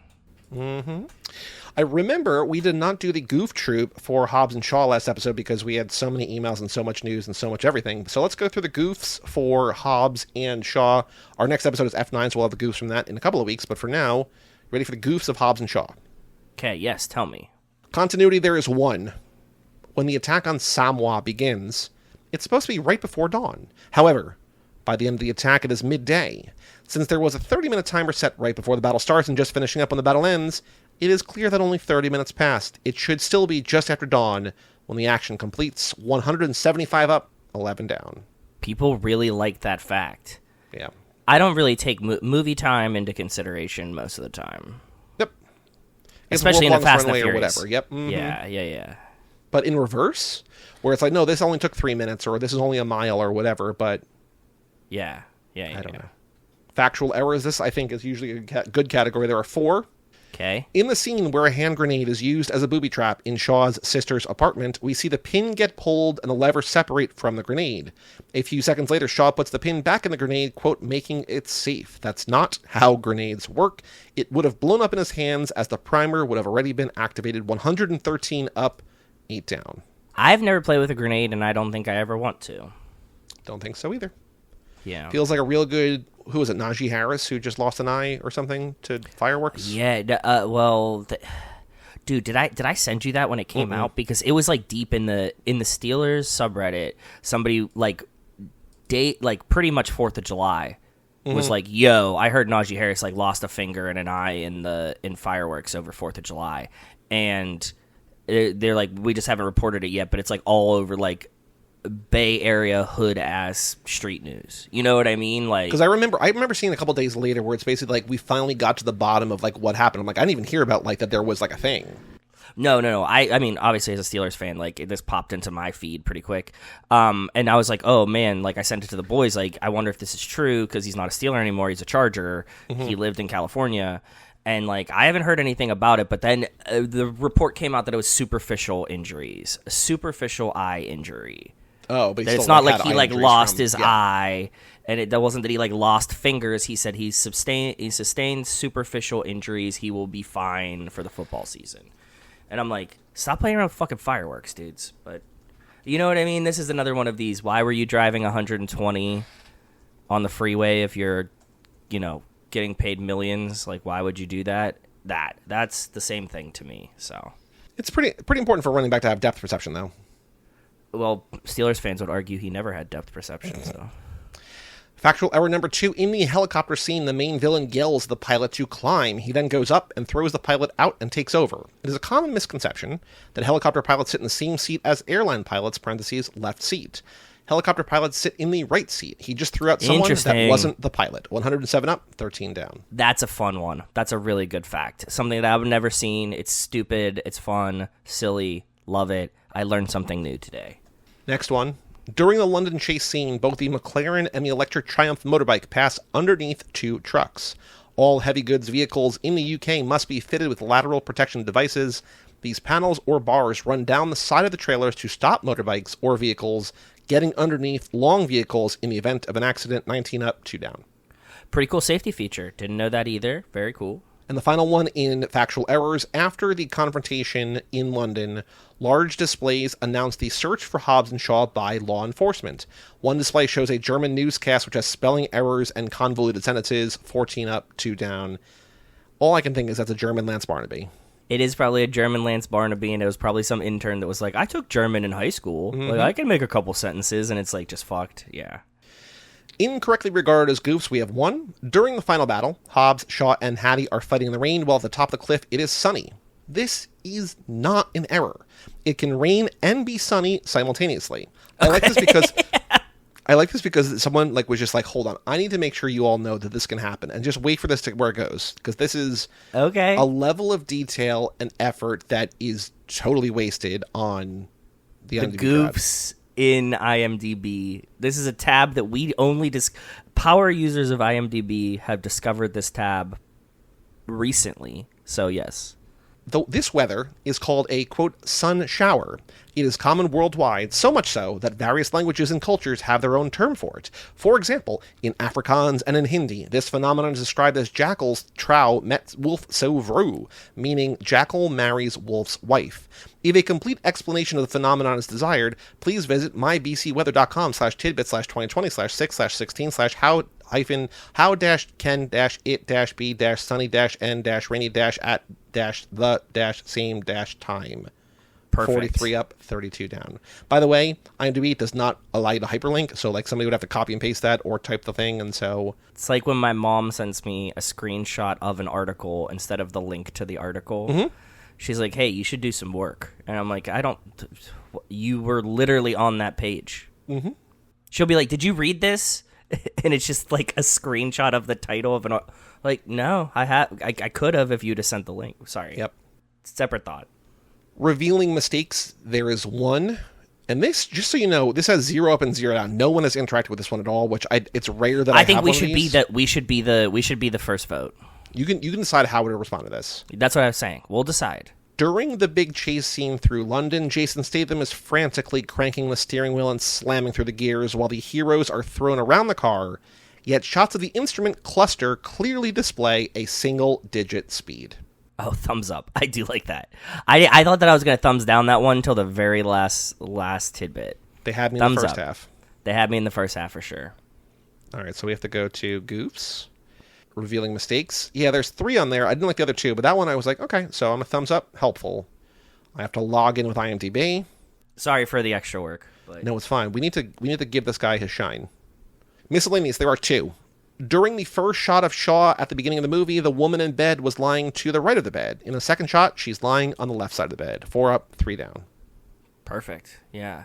I remember we did not do the Goof Troop for Hobbs and Shaw last episode because we had so many emails and so much news and so much everything. So let's go through the Goofs for Hobbs and Shaw. Our next episode is F9, so we'll have the Goofs from that in a couple of weeks. But for now, ready for the Goofs of Hobbs and Shaw. Okay, yes, tell me. Continuity, there is one. When the attack on Samoa begins, it's supposed to be right before dawn. However, by the end of the attack, it is midday. Since there was a 30-minute timer set right before the battle starts and just finishing up when the battle ends, it is clear that only 30 minutes passed. It should still be just after dawn when the action completes. 175 up, 11 down. People really like that fact. Yeah. I don't really take movie time into consideration most of the time. Yep. Especially in the Fast and the Furious. Or whatever. Yep. Mm-hmm. Yeah. But in reverse, where it's like, no, this only took 3 minutes, or this is only a mile, or whatever, but... Yeah. I don't know. Factual errors, this, I think, is usually a good category. There are 4. Okay. In the scene where a hand grenade is used as a booby trap in Shaw's sister's apartment, we see the pin get pulled and the lever separate from the grenade. A few seconds later, Shaw puts the pin back in the grenade, quote, making it safe. That's not how grenades work. It would have blown up in his hands as the primer would have already been activated. 113 up, 8 down. I've never played with a grenade, and I don't think I ever want to. Don't think so either. Yeah. Feels like a real good... Who was it? Najee Harris, who just lost an eye or something to fireworks? Yeah. Dude, did I send you that when it came out? Because it was like deep in the Steelers subreddit. Somebody pretty much 4th of July was like, "Yo, I heard Najee Harris like lost a finger and an eye in fireworks over 4th of July," and they're like, "We just haven't reported it yet," but it's like all over like Bay Area hood ass street news. You know what I mean? Like, because I remember seeing a couple days later where it's basically like we finally got to the bottom of like what happened. I'm like, I didn't even hear about like that there was like a thing. No. I mean, obviously as a Steelers fan, like this popped into my feed pretty quick. And I was like, oh man, like I sent it to the boys. Like, I wonder if this is true because he's not a Steeler anymore. He's a Charger. He lived in California. And, like, I haven't heard anything about it, but then the report came out that it was superficial injuries, a superficial eye injury. Oh, but it's not like he like lost his eye, and that wasn't that he like lost fingers. He said he sustained superficial injuries. He will be fine for the football season. And I'm like, stop playing around with fucking fireworks, dudes. But you know what I mean? This is another one of these. Why were you driving 120 on the freeway if you're, getting paid millions? Like, why would you do that? That's the same thing to me. So it's pretty important for a running back to have depth perception, though. Well, Steelers fans would argue he never had depth perception. So, factual error number 2. In the helicopter scene, the main villain yells at the pilot to climb. He then goes up and throws the pilot out and takes over. It is a common misconception that helicopter pilots sit in the same seat as airline pilots, parentheses, left seat. Helicopter pilots sit in the right seat. He just threw out someone that wasn't the pilot. 107 up, 13 down. That's a fun one. That's a really good fact. Something that I've never seen. It's stupid. It's fun. Silly. Love it. I learned something new today. Next one. During the London chase scene, both the McLaren and the electric Triumph motorbike pass underneath 2 trucks. All heavy goods vehicles in the UK must be fitted with lateral protection devices. These panels or bars run down the side of the trailers to stop motorbikes or vehicles getting underneath long vehicles in the event of an accident, 19 up, 2 down. Pretty cool safety feature. Didn't know that either. Very cool. And the final one in factual errors, after the confrontation in London, large displays announced the search for Hobbs and Shaw by law enforcement. One display shows a German newscast which has spelling errors and convoluted sentences, 14 up, 2 down. All I can think is that's a German Lance Barnaby. It is probably a German Lance Barnaby, and it was probably some intern that was like, I took German in high school. Like, I can make a couple sentences, and it's like just fucked. Yeah. Incorrectly regarded as goofs, we have 1. During the final battle, Hobbs, Shaw, and Hattie are fighting in the rain while at the top of the cliff it is sunny. This is not an error. It can rain and be sunny simultaneously. I like this because someone was just like, hold on, I need to make sure you all know that this can happen, and just wait for this to where it goes, because this is a level of detail and effort that is totally wasted on the IMDb goofs in IMDb. This is a tab that we only power users of IMDb have discovered this tab recently. So yes. Though this weather is called a, quote, sun shower. It is common worldwide, so much so that various languages and cultures have their own term for it. For example, in Afrikaans and in Hindi, this phenomenon is described as jackal's trouw met wolf so vrouw, meaning jackal marries wolf's wife. If a complete explanation of the phenomenon is desired, please visit mybc weather.com/tid/16/how-it-can-it-be-sunny-and-rainy-at-the-same-time. Perfect. 43 up, 32 down. By the way, IMDb does not allow you to hyperlink, so somebody would have to copy and paste that or type the thing, and so... It's like when my mom sends me a screenshot of an article instead of the link to the article. Mm-hmm. She's like, hey, you should do some work. And I'm like, you were literally on that page. Mm-hmm. She'll be like, did you read this? And it's just like a screenshot of the title of an... Like, no, I could have if you'd have sent the link. Sorry. Yep. Separate thought. Revealing mistakes, there is 1. And this, just so you know, this has 0 up and 0 down. No one has interacted with this one at all, which it's rare that I think have we one should of be these. we should be the first vote. You can decide how to respond to this. That's what I was saying. We'll decide. During the big chase scene through London, Jason Statham is frantically cranking the steering wheel and slamming through the gears while the heroes are thrown around the car, yet shots of the instrument cluster clearly display a single-digit speed. Oh, thumbs up. I do like that. I thought that I was going to thumbs down that one until the very last tidbit. They had me in thumbs the first up. half. They had me in the first half for sure. All right, so we have to go to Goofs. Revealing mistakes. Yeah, there's 3 on there. I didn't like the other 2, but that one I was like, okay, so I'm a thumbs up. Helpful. I have to log in with IMDb. Sorry for the extra work. But... No, it's fine. We need to give this guy his shine. Miscellaneous, there are 2. During the first shot of Shaw at the beginning of the movie, the woman in bed was lying to the right of the bed. In the second shot, she's lying on the left side of the bed. 4 up, 3 down. Perfect. Yeah.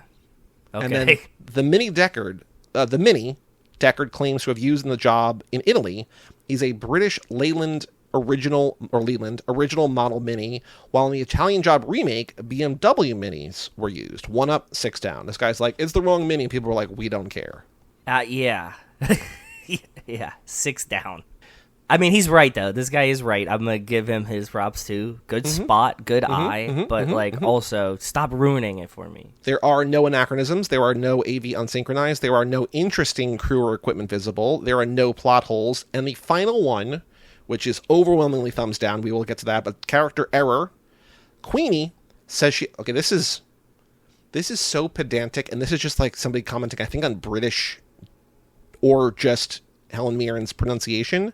Okay. And then the mini Deckard claims to have used in the job in Italy is a British Leyland original model Mini, while in the Italian Job remake, BMW Minis were used. 1 up, 6 down. This guy's like, it's the wrong Mini. People were like, we don't care. Yeah. Yeah, 6 down. I mean, he's right, though. This guy is right. I'm going to give him his props, too. Good spot, good eye, but, also, stop ruining it for me. There are no anachronisms. There are no AV unsynchronized. There are no interesting crew or equipment visible. There are no plot holes. And the final one, which is overwhelmingly thumbs down, we will get to that, but character error. Queenie says she... Okay, this is so pedantic, and this is just like somebody commenting, I think, on British or just Helen Mirren's pronunciation.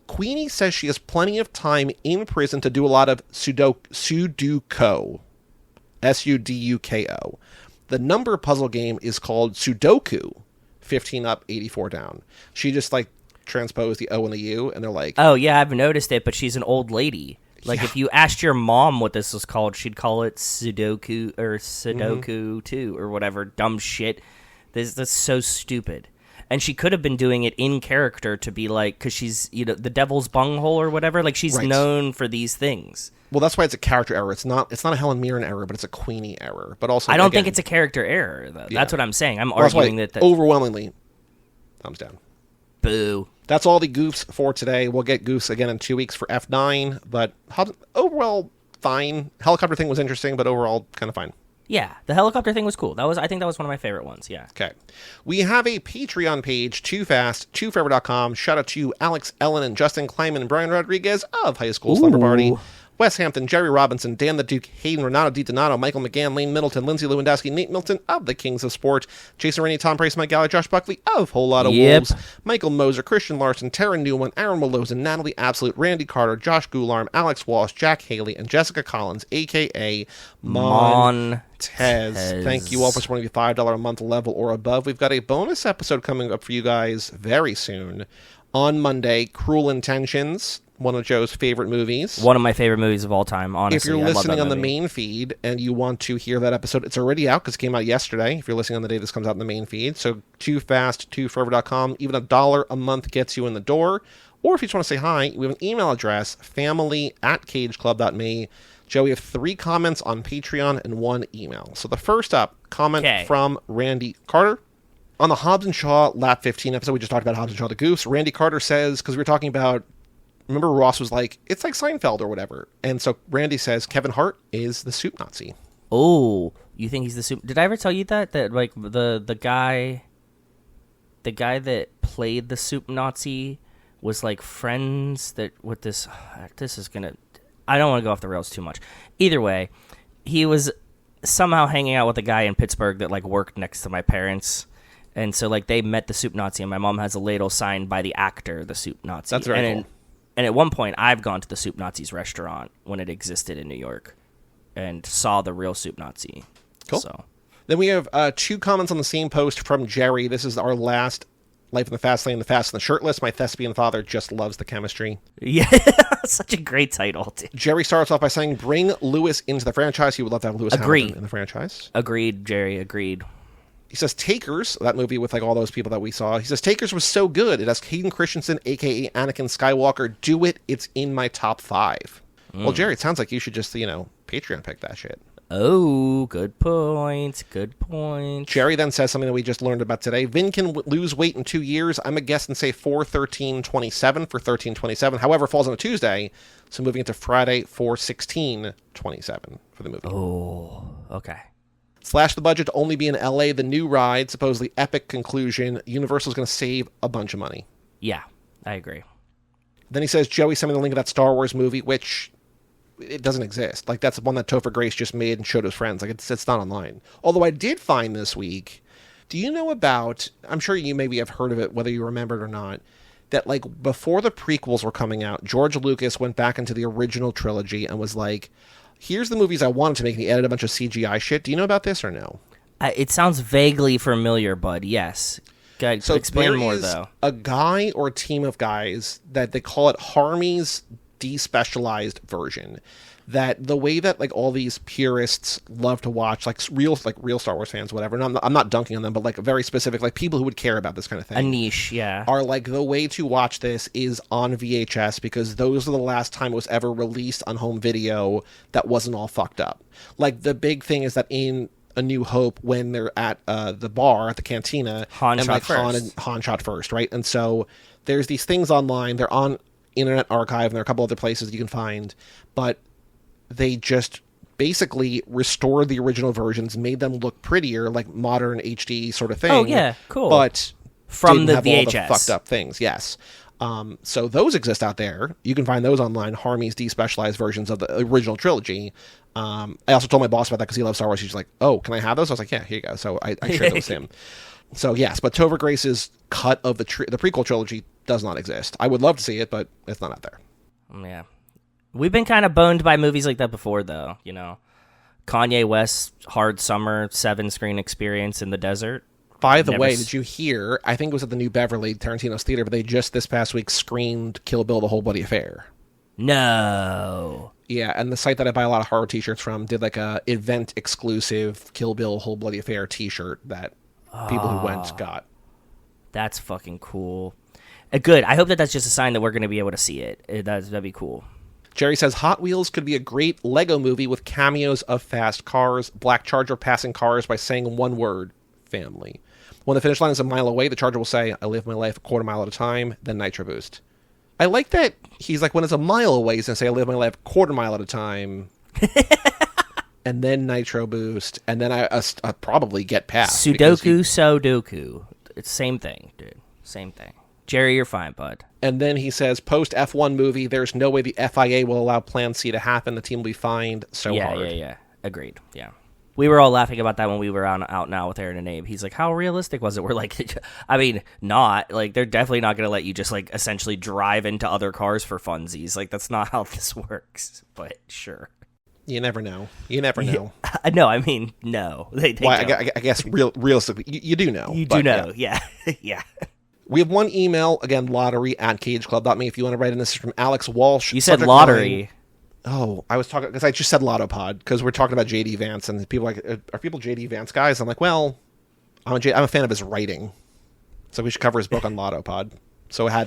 Queenie says she has plenty of time in prison to do a lot of Sudoku. S-U-D-U-K-O. The number puzzle game is called Sudoku. 15 up, 84 down. She just, transposed the O and the U, and they're like... Oh, yeah, I've noticed it, but she's an old lady. If you asked your mom what this was called, she'd call it Sudoku or Sudoku 2 or whatever dumb shit. That's so stupid. And she could have been doing it in character to be like, because she's, the devil's bunghole or whatever. She's known for these things. Well, that's why it's a character error. It's not a Helen Mirren error, but it's a Queenie error. But also, I don't think it's a character error, though. Yeah. That's what I'm saying. I'm arguing that overwhelmingly, thumbs down. Boo. That's all the goofs for today. We'll get goofs again in 2 weeks for F9, but overall, fine. Helicopter thing was interesting, but overall, kind of fine. Yeah, the helicopter thing was cool. I think that was one of my favorite ones. Yeah. Okay. We have a Patreon page, toofast2forever.com. Shout out to Alex, Ellen, and Justin Kleiman and Brian Rodriguez of High School Slumber Party. Wes Hampton, Jerry Robinson, Dan the Duke, Hayden, Renato DiDonato, Michael McGann, Lane Middleton, Lindsay Lewandowski, Nate Milton of the Kings of Sport, Jason Rainey, Tom Price, Mike Gallagher, Josh Buckley of Whole Lot of Wolves, Michael Moser, Christian Larson, Tara Newman, Aaron Malozan, Natalie Absolute, Randy Carter, Josh Goularm, Alex Walsh, Jack Haley, and Jessica Collins, a.k.a. Montez. Thank you all for supporting the $5 a month level or above. We've got a bonus episode coming up for you guys very soon. On Monday, Cruel Intentions, one of Joe's favorite movies. One of my favorite movies of all time, honestly. If you're listening on the main feed and you want to hear that episode, it's already out because it came out yesterday. If you're listening on the day this comes out in the main feed. So toofast2forever.com. Even $1 a month gets you in the door. Or if you just want to say hi, we have an email address, family@cageclub.me. Joe, we have 3 comments on Patreon and 1 email. So the first up, comment from Randy Carter. On the Hobbs and Shaw Lap 15 episode, we just talked about Hobbs and Shaw the Goofs. Randy Carter says, because we were talking about, remember Ross was like, it's like Seinfeld or whatever. And so Randy says, Kevin Hart is the soup Nazi. Oh, you think he's the soup? Did I ever tell you that like the guy that played the soup Nazi was like friends with this is gonna, I don't want to go off the rails too much. Either way, he was somehow hanging out with a guy in Pittsburgh that like worked next to my parents. And so, like, they met the soup Nazi, and my mom has a ladle signed by the actor, the soup Nazi. That's very cool. And at one point, I've gone to the soup Nazi's restaurant when it existed in New York and saw the real soup Nazi. Cool. So. Then we have 2 comments on the same post from Jerry. This is our last Life in the Fast Lane, The Fast and the Shirtless. My thespian father just loves the chemistry. Yeah, such a great title, dude. Jerry starts off by saying, bring Lewis into the franchise. He would love to have Lewis Hamilton in the franchise. Agreed, Jerry, agreed. He says Takers, that movie with like all those people that we saw. He says Takers was so good. It has Hayden Christensen, a.k.a. Anakin Skywalker. Do it. It's in my top 5. Well, Jerry, it sounds like you should just, Patreon pick that shit. Oh, good point. Good point. Jerry then says something that we just learned about today. Vin can lose weight in 2 years. I'm a guess and say 4/13/27 for 13/27. However, it falls on a Tuesday, so moving into Friday 4/16/27 for the movie. Oh, okay. Slash the budget to only be in LA. The new ride, supposedly epic conclusion. Universal's going to save a bunch of money. Yeah, I agree. Then he says, Joey sent me the link of that Star Wars movie, which it doesn't exist. Like, that's one that Topher Grace just made and showed his friends. Like, it's not online. Although I did find this week, do you know about, I'm sure you maybe have heard of it, whether you remember it or not, that, like, before the prequels were coming out, George Lucas went back into the original trilogy and was like, here's the movies I wanted to make, and he added a bunch of CGI shit. Do you know about this or no? It sounds vaguely familiar, bud. Yes. So explain more, though. A guy or a team of guys that they call it Harmy's despecialized version. That the way that like all these purists love to watch, like real Star Wars fans, whatever. And I'm not dunking on them, but like very specific, like people who would care about this kind of thing. A niche, yeah. Are like the way to watch this is on VHS because those are the last time it was ever released on home video that wasn't all fucked up. Like the big thing is that in A New Hope, when they're at the bar at the cantina, Han shot first, right? And so there's these things online. They're on Internet Archive, and there are a couple other places you can find, but they just basically restored the original versions, made them look prettier, like modern HD sort of thing. Oh yeah, cool. But from the have VHS, all the fucked up things. Yes. So those exist out there. You can find those online. Harmy's despecialized versions of the original trilogy. I also told my boss about that because he loves Star Wars. He's like, "Oh, can I have those?" I was like, "Yeah, here you go." So I shared those with him. So yes, but Topher Grace's cut of the prequel trilogy does not exist. I would love to see it, but it's not out there. Yeah. We've been kind of boned by movies like that before, though. Kanye West's Hard Summer 7-screen experience in the desert. By the way, did you hear, I think it was at the New Beverly, Tarantino's theater, but they just this past week screened Kill Bill, The Whole Bloody Affair. No. Yeah, and the site that I buy a lot of horror t-shirts from did like a event-exclusive Kill Bill, Whole Bloody Affair t-shirt that people who went got. That's fucking cool. Good. I hope that that's just a sign that we're going to be able to see it. That'd be cool. Jerry says, Hot Wheels could be a great Lego movie with cameos of fast cars. Black Charger passing cars by saying one word, family. When the finish line is a mile away, the Charger will say, I live my life a quarter mile at a time, then Nitro Boost. I like that he's like, when it's a mile away, he's going to say, I live my life a quarter mile at a time. and then Nitro Boost, and then I probably Get Past. Sudoku. It's same thing, dude. Same thing. Jerry, you're fine, bud. And then he says, post F1 movie, there's no way the FIA will allow Plan C to happen. The team will be fined so hard. Yeah. Agreed. Yeah. We were all laughing about that when we were out now with Aaron and Abe. He's like, how realistic was it? We're like, I mean, not. Like, they're definitely not going to let you just, like, essentially drive into other cars for funsies. Like, that's not how this works. But sure. You never know. You never know. No, I mean, no. They well, I guess realistically, you do know. You do know, yeah. Yeah. We have one email, again, lottery@cageclub.me. If you want to write in, this is from Alex Walsh. You said lottery. Oh, I was talking, because I just said Lottopod, because we're talking about J.D. Vance, and people are like, are people J.D. Vance guys? I'm like, well, I'm a fan of his writing, so we should cover his book on Lottopod.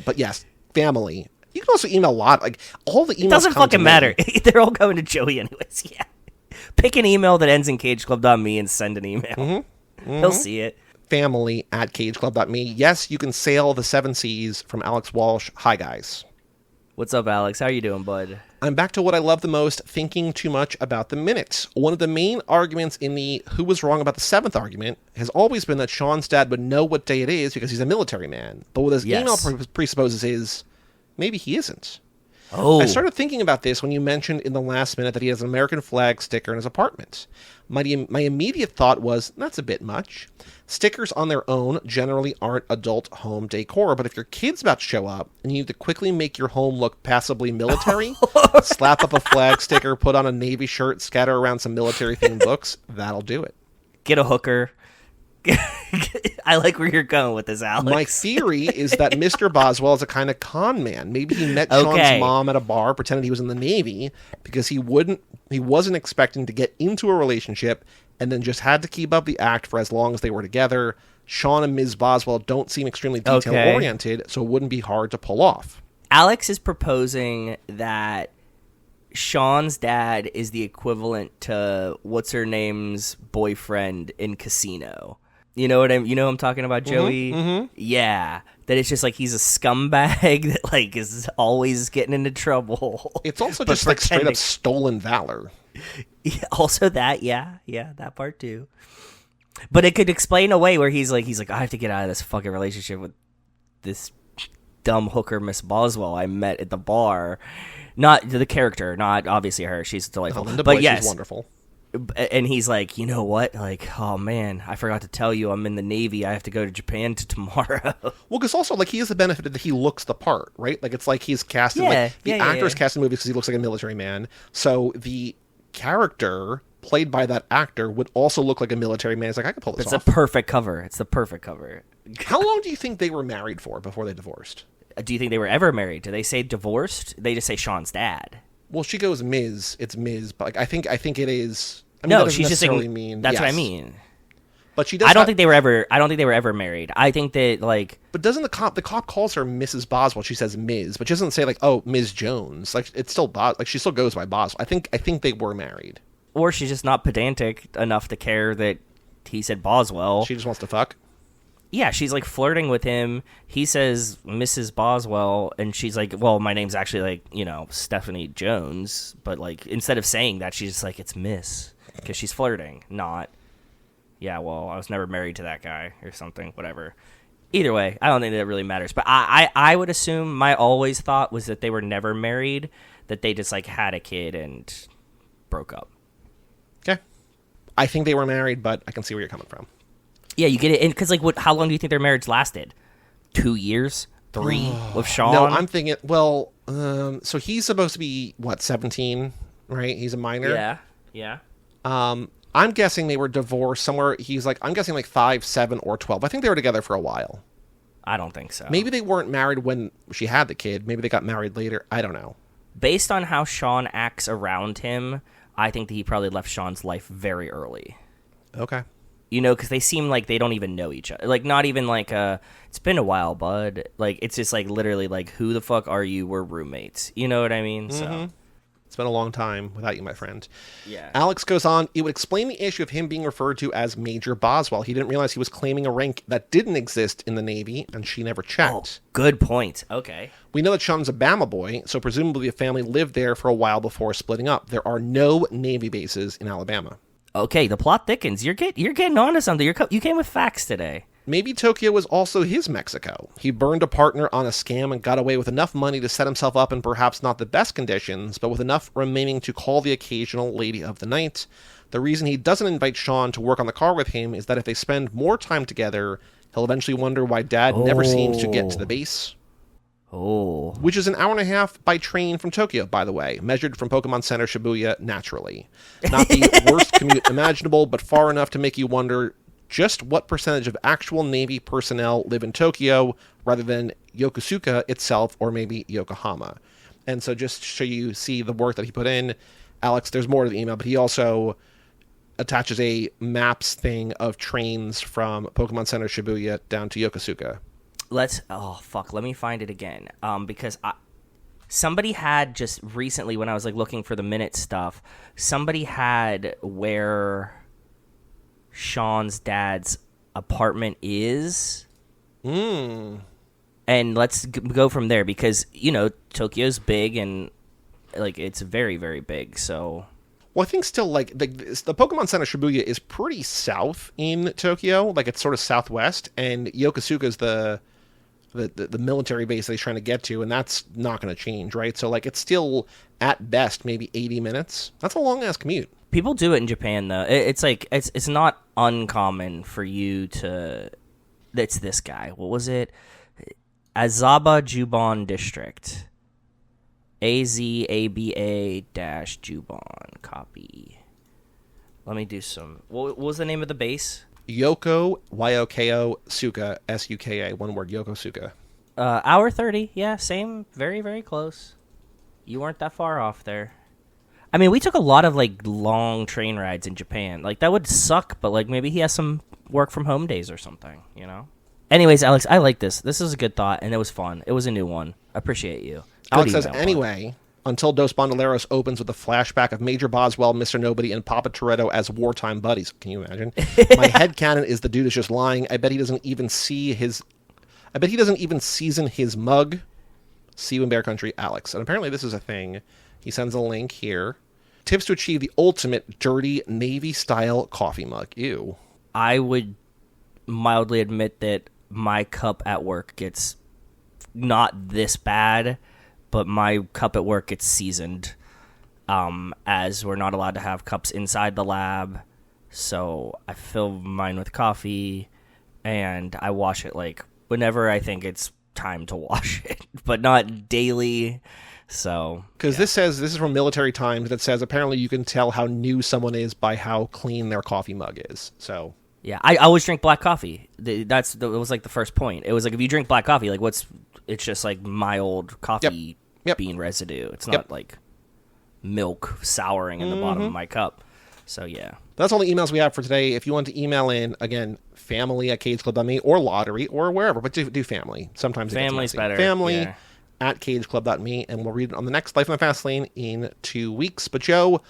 But yes, family. You can also email like, all the emails. It doesn't fucking matter. They're all going to Joey anyways, yeah. Pick an email that ends in cageclub.me and send an email. Mm-hmm. He'll see it. Family@cageclub.me. Yes, you can sail the 7 seas from Alex Walsh. Hi, guys. What's up, Alex? How you doing, bud? I'm back to what I love the most, thinking too much about the minutes. One of the main arguments in the who was wrong about the 7th argument has always been that Sean's dad would know what day it is because he's a military man. But what his email presupposes is maybe he isn't. Oh. I started thinking about this when you mentioned in the last minute that he has an American flag sticker in his apartment. My immediate thought was, that's a bit much. Stickers on their own generally aren't adult home decor, but if your kid's about to show up and you need to quickly make your home look passably military, slap up a flag sticker, put on a Navy shirt, scatter around some military-themed books, that'll do it. Get a hooker. I like where you're going with this, Alex. My theory is that Mr. Boswell is a kind of con man. Maybe he met Sean's mom at a bar, pretended he was in the Navy, because he wasn't expecting to get into a relationship, and then just had to keep up the act for as long as they were together. Sean and Ms. Boswell don't seem extremely detail-oriented, so it wouldn't be hard to pull off. Alex is proposing that Sean's dad is the equivalent to what's-her-name's boyfriend in Casino. You know what I'm talking about, Joey? Mm-hmm. Yeah. That it's just like he's a scumbag that like is always getting into trouble. It's also just like straight up stolen valor. Yeah, also that, yeah, that part too. But it could explain a way where he's like, I have to get out of this fucking relationship with this dumb hooker, Miss Boswell, I met at the bar. Not the character, not obviously her. She's delightful. But yes, she's wonderful. And he's like, you know what? Like, oh man, I forgot to tell you I'm in the Navy. I have to go to Japan tomorrow. Well, because also, like, he has the benefit that he looks the part, right? Like, it's like he's casted, the actor's cast in movies because he looks like a military man. So the character played by that actor would also look like a military man. He's like, I can pull this off. It's the perfect cover. It's the perfect cover. How long do you think they were married for before they divorced? Do you think they were ever married? Do they say divorced? They just say Sean's dad. Well, she goes Ms. It's Ms. But like, I think it is. I mean, no, she's just saying. That's what I mean. But she does. I don't think they were ever married. I think that like. But doesn't the cop calls her Mrs. Boswell? She says Ms. But she doesn't say like, oh, Ms. Jones. Like, it's still like she still goes by Boswell. I think they were married. Or she's just not pedantic enough to care that he said Boswell. She just wants to fuck. Yeah, she's like flirting with him. He says Mrs. Boswell, and she's like, well, my name's actually like, Stephanie Jones. But like, instead of saying that, she's just like, it's Miss. Because she's flirting, not, yeah, well, I was never married to that guy or something, whatever. Either way, I don't think that really matters. But I would assume my always thought was that they were never married, that they just like had a kid and broke up. Okay. I think they were married, but I can see where you're coming from. Yeah, you get it. Because like, how long do you think their marriage lasted? 2 years? 3 with Sean? No, I'm thinking, well, so he's supposed to be, 17, right? He's a minor? Yeah. I'm guessing they were divorced somewhere. I'm guessing like 5, 7, or 12. I think they were together for a while. I don't think so. Maybe they weren't married when she had the kid. Maybe they got married later. I don't know. Based on how Sean acts around him, I think that he probably left Sean's life very early. Okay. Because they seem like they don't even know each other. Like, not even like, it's been a while, bud. Like, it's just like literally like, who the fuck are you? We're roommates. You know what I mean? Mm-hmm. So, It's been a long time without you, my friend. Yeah. Alex goes on, it would explain the issue of him being referred to as Major Boswell. He didn't realize he was claiming a rank that didn't exist in the Navy, and she never checked. Good point. Okay. We know that Sean's a Bama boy, so presumably the family lived there for a while before splitting up. There are no Navy bases in Alabama. Okay, the plot thickens. You're getting onto something. You came with facts today. Maybe Tokyo was also his Mexico. He burned a partner on a scam and got away with enough money to set himself up in perhaps not the best conditions, but with enough remaining to call the occasional lady of the night. The reason he doesn't invite Sean to work on the car with him is that if they spend more time together, he'll eventually wonder why Dad never seems to get to the base. Oh. Which is an hour and a half by train from Tokyo, by the way, measured from Pokemon Center Shibuya naturally. Not the worst commute imaginable, but far enough to make you wonder just what percentage of actual Navy personnel live in Tokyo rather than Yokosuka itself or maybe Yokohama. And so just so you see the work that he put in, Alex, there's more to the email, but he also attaches a maps thing of trains from Pokemon Center Shibuya down to Yokosuka. Let me find it again. Because somebody had just recently, when I was like looking for the minute stuff, somebody had where Sean's dad's apartment is. And let's go from there because, Tokyo's big and like it's very, very big. So, well, I think still like the Pokemon Center Shibuya is pretty south in Tokyo, like it's sort of southwest, and Yokosuka is the military base that he's trying to get to, and that's not going to change, right? So like it's still at best maybe 80 minutes. That's a long ass commute. People do it in Japan though. It's like it's not uncommon for you to. It's this guy. What was it? Azaba Juban District. AZABA-Juban. Copy. Let me do some. What was the name of the base? Yoko, Y-O-K-O, Suka, S-U-K-A. One word, Yokosuka. Hour 30. Yeah, same. Very, very close. You weren't that far off there. I mean, we took a lot of, like, long train rides in Japan. Like, that would suck, but, like, maybe he has some work from home days or something, Anyways, Alex, I like this. This is a good thought, and it was fun. It was a new one. Appreciate you. Alex says, anyway, until Dos Bandoleros opens with a flashback of Major Boswell, Mr. Nobody, and Papa Toretto as wartime buddies. Can you imagine? My headcanon is the dude is just lying. I bet he doesn't even season his mug. See you in Bear Country, Alex. And apparently this is a thing. He sends a link here. Tips to achieve the ultimate dirty Navy-style coffee mug. Ew. I would mildly admit that my cup at work gets not this bad, but my cup at work gets seasoned, as we're not allowed to have cups inside the lab. So I fill mine with coffee, and I wash it like whenever I think it's time to wash it, but not daily. So because this is from Military Times that says apparently you can tell how new someone is by how clean their coffee mug is. So yeah, I always drink black coffee. That was like the first point. It was like if you drink black coffee, like it's just like mild coffee bean residue. It's not like milk souring in the bottom of my cup. So yeah. That's all the emails we have for today. If you want to email in, again, family@cageclub.me or lottery or wherever, but do family. Sometimes family's better. Family at cageclub.me, and we'll read it on the next Life in the Fast Lane in 2 weeks. But Joe,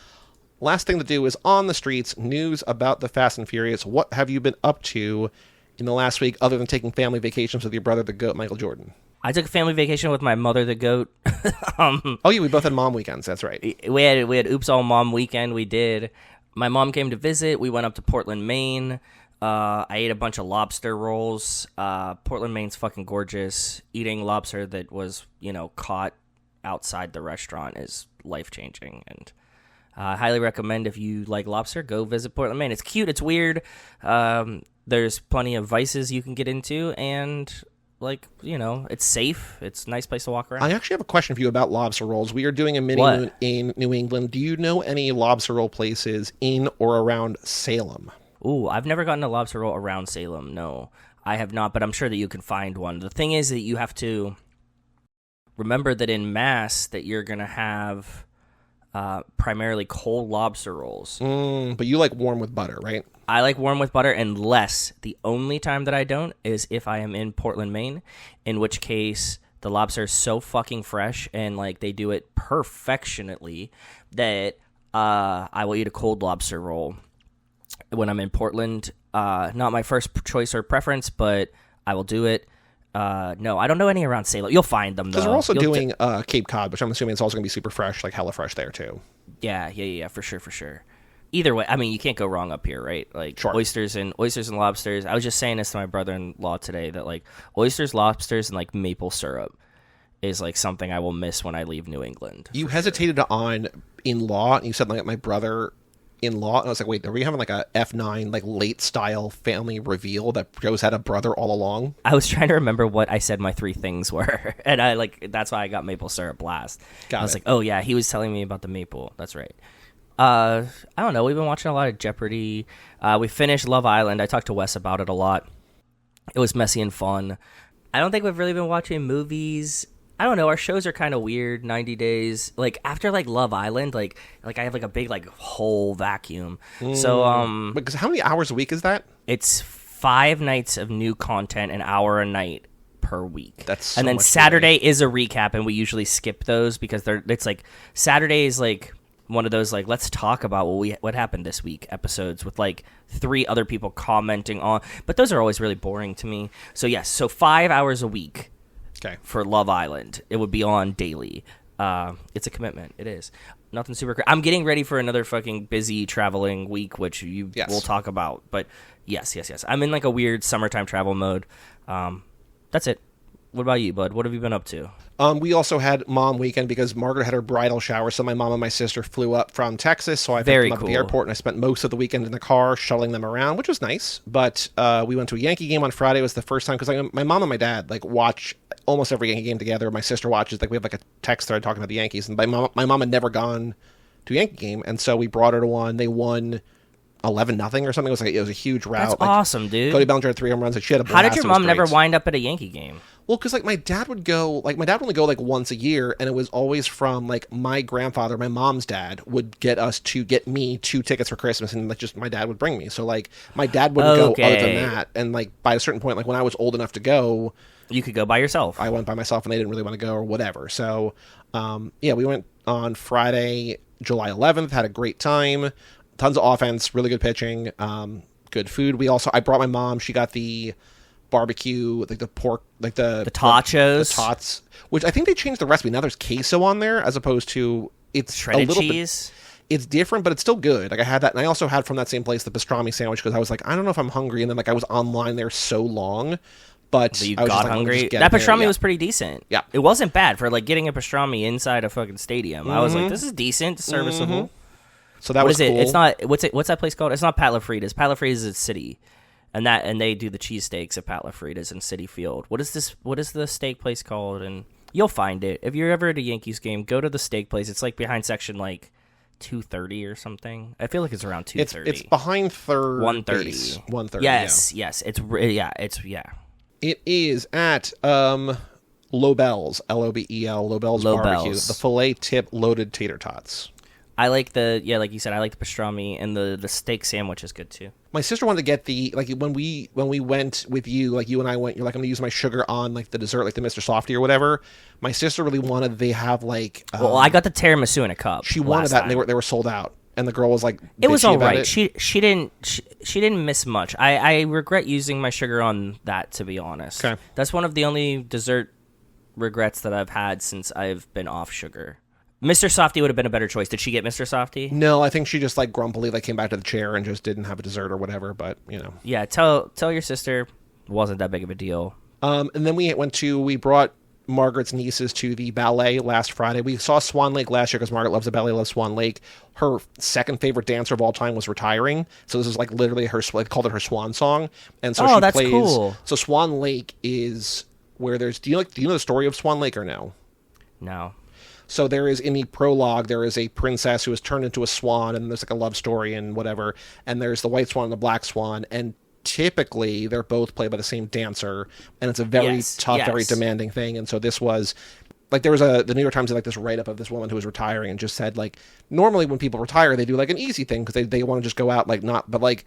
last thing to do is on the streets, news about the Fast and Furious. What have you been up to in the last week other than taking family vacations with your brother, the GOAT, Michael Jordan? I took a family vacation with my mother, the GOAT. Oh yeah, we both had mom weekends. That's right. We had Oops All Mom weekend. We did. My mom came to visit. We went up to Portland, Maine. I ate a bunch of lobster rolls. Portland, Maine's fucking gorgeous. Eating lobster that was, caught outside the restaurant is life-changing. And I highly recommend if you like lobster, go visit Portland, Maine. It's cute. It's weird. There's plenty of vices you can get into. And, it's safe. It's a nice place to walk around. I actually have a question for you about lobster rolls. We are doing a mini moon in New England. Do you know any lobster roll places in or around Salem? Ooh, I've never gotten a lobster roll around Salem. No, I have not, but I'm sure that you can find one. The thing is that you have to remember that in Mass that you're going to have primarily cold lobster rolls. But you like warm with butter, right? I like warm with butter, unless the only time that I don't is if I am in Portland, Maine, in which case The lobster is so fucking fresh, and like they do it perfectionately that I will eat a cold lobster roll when I'm in Portland. Not my first choice or preference, but I will do it. No, I don't know any around Salem. You'll find them, though. Because we're also doing Cape Cod, which I'm assuming it's also going to be super fresh, like hella fresh there, too. Yeah, for sure. Either way, I mean, you can't go wrong up here, right? Like, sure. oysters and lobsters. I was just saying this to my brother-in-law today, that, like, oysters, lobsters, and, like, maple syrup is, like, something I will miss when I leave New England. You hesitated on in-law, and you said, like, my brother-in-law, and I was like, wait, are we having, like, a F9, like, late-style family reveal that Joe's had a brother all along? I was trying to remember what I said my 3 things were, and that's why I got maple syrup last. I was like, oh, yeah, he was telling me about the maple. That's right. I don't know. We've been watching a lot of Jeopardy. We finished Love Island. I talked to Wes about it a lot. It was messy and fun. I don't think we've really been watching movies. I don't know. Our shows are kind of weird. 90 Days, like after like Love Island, like I have like a big like whole vacuum. So because how many hours a week is that? It's 5 nights of new content, an hour a night per week. That's so and then much Saturday is a recap, and we usually skip those because it's like Saturday is like one of those like let's talk about what happened this week episodes with like 3 other people commenting on, but those are always really boring to me. So yes, so 5 hours a week. Okay. For Love Island, it would be on daily. It's a commitment. It is nothing super. I'm getting ready for another fucking busy traveling week, which we'll talk about. But yes. I'm in like a weird summertime travel mode. That's it. What about you, bud? What have you been up to? We also had mom weekend because Margaret had her bridal shower, so my mom and my sister flew up from Texas, so I picked them up at the airport, and I spent most of the weekend in the car shuttling them around, which was nice. But we went to a Yankee game on Friday. It was the first time, because my mom and my dad like watch almost every Yankee game together. My sister watches, like we have like a text thread talking about the Yankees, and my mom had never gone to a Yankee game, and so we brought her to one. They won 11-0 or something. It was a huge rout. That's awesome, dude. Cody Bellinger had 3 home runs. Like, she had a blast. How did your mom never wind up at a Yankee game? Well, because like my dad would only go like once a year, and it was always from like my grandfather, my mom's dad would get me 2 tickets for Christmas, and like just my dad would bring me. So like my dad wouldn't go other than that, and like by a certain point, like when I was old enough to go, you could go by yourself. I went by myself, and they didn't really want to go or whatever. So we went on Friday, July 11th, had a great time, tons of offense, really good pitching, good food. I brought my mom. She got the barbecue, like the pork, like the tachos, the tots, which I think they changed the recipe. Now there's queso on there as opposed to it's shredded a little cheese. It's different, but it's still good. Like I had that, and I also had from that same place the pastrami sandwich because I was like, I don't know if I'm hungry, and then like I was online there so long, but you I was got just, hungry. That pastrami was pretty decent. Yeah, it wasn't bad for like getting a pastrami inside a fucking stadium. I was like, this is decent, serviceable. So that was cool. It's not what's that place called? It's not Pat LaFrida's. Pat LaFrida's is City. And they do the cheesesteaks at Pat LaFrida's in City Field. What is the steak place called? And you'll find it. If you're ever at a Yankees game, go to the steak place. It's like behind section like 230 or something. I feel like it's around 230. It's behind third 130. base. 130. Yes. It is at Lobel's, Lobel, Lobel's Barbecue. The filet tip loaded tater tots. I like like you said, I like the pastrami, and the steak sandwich is good too. My sister wanted to get the, like, when we went with you, like you and I went, you're like, I'm gonna use my sugar on like the dessert, like the Mr. Softy or whatever. My sister really wanted, they have like well, I got the tiramisu in a cup. She wanted that, and they were sold out. And the girl was like, it was all right. It. She didn't miss much. I regret using my sugar on that, to be honest. Okay. That's one of the only dessert regrets that I've had since I've been off sugar. Mr. Softy would have been a better choice. Did she get Mr. Softy? No, I think she just like grumpily like came back to the chair and just didn't have a dessert or whatever. But you know, yeah. Tell your sister it wasn't that big of a deal. And then we brought Margaret's nieces to the ballet last Friday. We saw Swan Lake last year because Margaret loves the ballet, loves Swan Lake. Her second favorite dancer of all time was retiring, so this is like literally her. They called it her swan song, and so she that's plays. Cool. So Swan Lake is where there's. Do you know the story of Swan Lake or no? No. So there is, in the prologue, there is a princess who is turned into a swan, and there's like a love story and whatever, and there's the white swan and the black swan, and typically they're both played by the same dancer, and it's a very tough, very demanding thing. And so this was, like, there was the New York Times did like this write-up of this woman who was retiring and just said, like, normally when people retire, they do like an easy thing because they want to just go out, like, not, but like,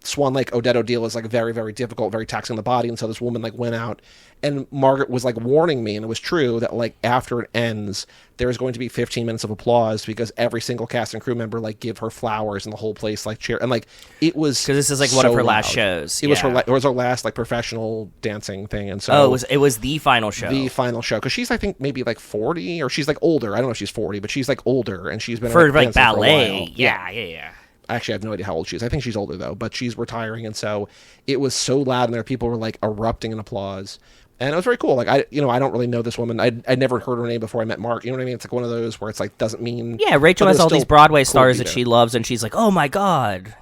Swan Lake Odette O'Deal is like very, very difficult, very taxing on the body. And so this woman like went out, and Margaret was like warning me, and it was true, that like after it ends, there is going to be 15 minutes of applause because every single cast and crew member like give her flowers and the whole place like cheer. And like it was because this is like one of her last shows. It was it was her last like professional dancing thing. And so it was the final show. The final show, because she's I think maybe like 40, or she's like older. I don't know if she's 40, but she's like older, and she's been for like dancing ballet. For a while. Yeah. Actually, I have no idea how old she is. I think she's older, though, but she's retiring, and so it was so loud, and there people were, like, erupting in applause, and it was very cool. Like, I don't really know this woman. I'd never heard her name before I met Mark. You know what I mean? It's, like, one of those where it's, like, doesn't mean... Yeah, Rachel has all these Broadway cool stars that she loves, and she's like, oh, my God,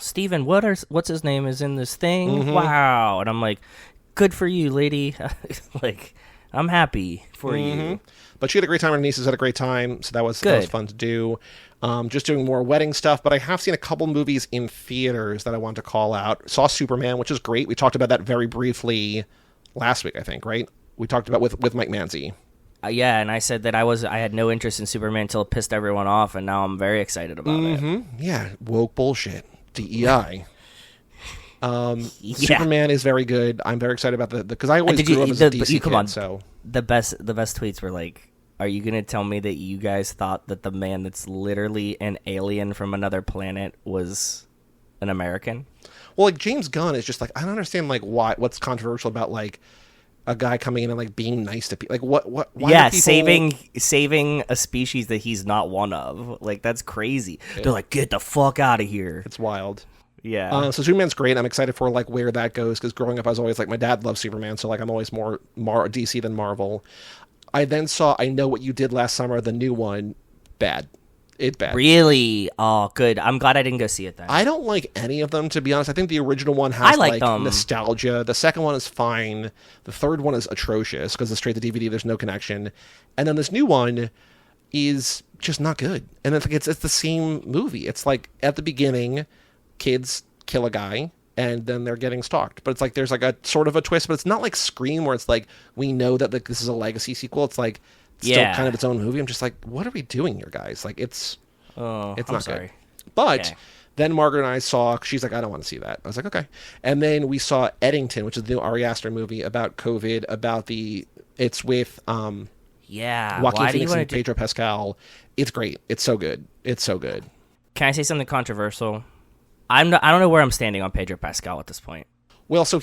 Steven, what's his name is in this thing? Mm-hmm. Wow. And I'm like, good for you, lady. Like, I'm happy for you. But she had a great time. Her nieces had a great time, so that was fun to do. Just doing more wedding stuff, but I have seen a couple movies in theaters that I want to call out. Saw Superman, which is great. We talked about that very briefly last week, I think, right? We talked about with Mike Manzi. Yeah, and I said that I had no interest in Superman until it pissed everyone off, and now I'm very excited about it. Yeah, woke bullshit. DEI. Superman is very good. I'm very excited about because I always grew up as a DC kid, so... The best tweets were like, are you going to tell me that you guys thought that the man that's literally an alien from another planet was an American? Well, like, James Gunn is just like, I don't understand, like, what's controversial about, like, a guy coming in and, like, being nice to people. Like, why yeah, people... saving a species that he's not one of. Like, that's crazy. Yeah. They're like, get the fuck out of here. It's wild. Yeah. So Superman's great. I'm excited for, like, where that goes, because growing up I was always, like, my dad loved Superman, so, like, I'm always more DC than Marvel. I then saw I Know What You Did Last Summer, the new one. Bad. It's bad. Really? Oh, good. I'm glad I didn't go see it then. I don't like any of them, to be honest. I think the original one has like nostalgia. The second one is fine. The third one is atrocious because it's straight to DVD. There's no connection. And then this new one is just not good. And it's like it's the same movie. It's like at the beginning, kids kill a guy, and then they're getting stalked. But it's like there's like a sort of a twist, but it's not like Scream where it's like we know that like this is a legacy sequel. It's like still kind of its own movie. I'm just like, what are we doing here, guys? Like it's not sorry. good. But then Margaret and I saw, she's like, I don't want to see that. I was like, okay. And then we saw Eddington, which is the new Ari Aster movie about COVID, it's with Joaquin Phoenix and Pedro Pascal. It's great. It's so good. It's so good. Can I say something controversial? I don't know where I'm standing on Pedro Pascal at this point. Well, so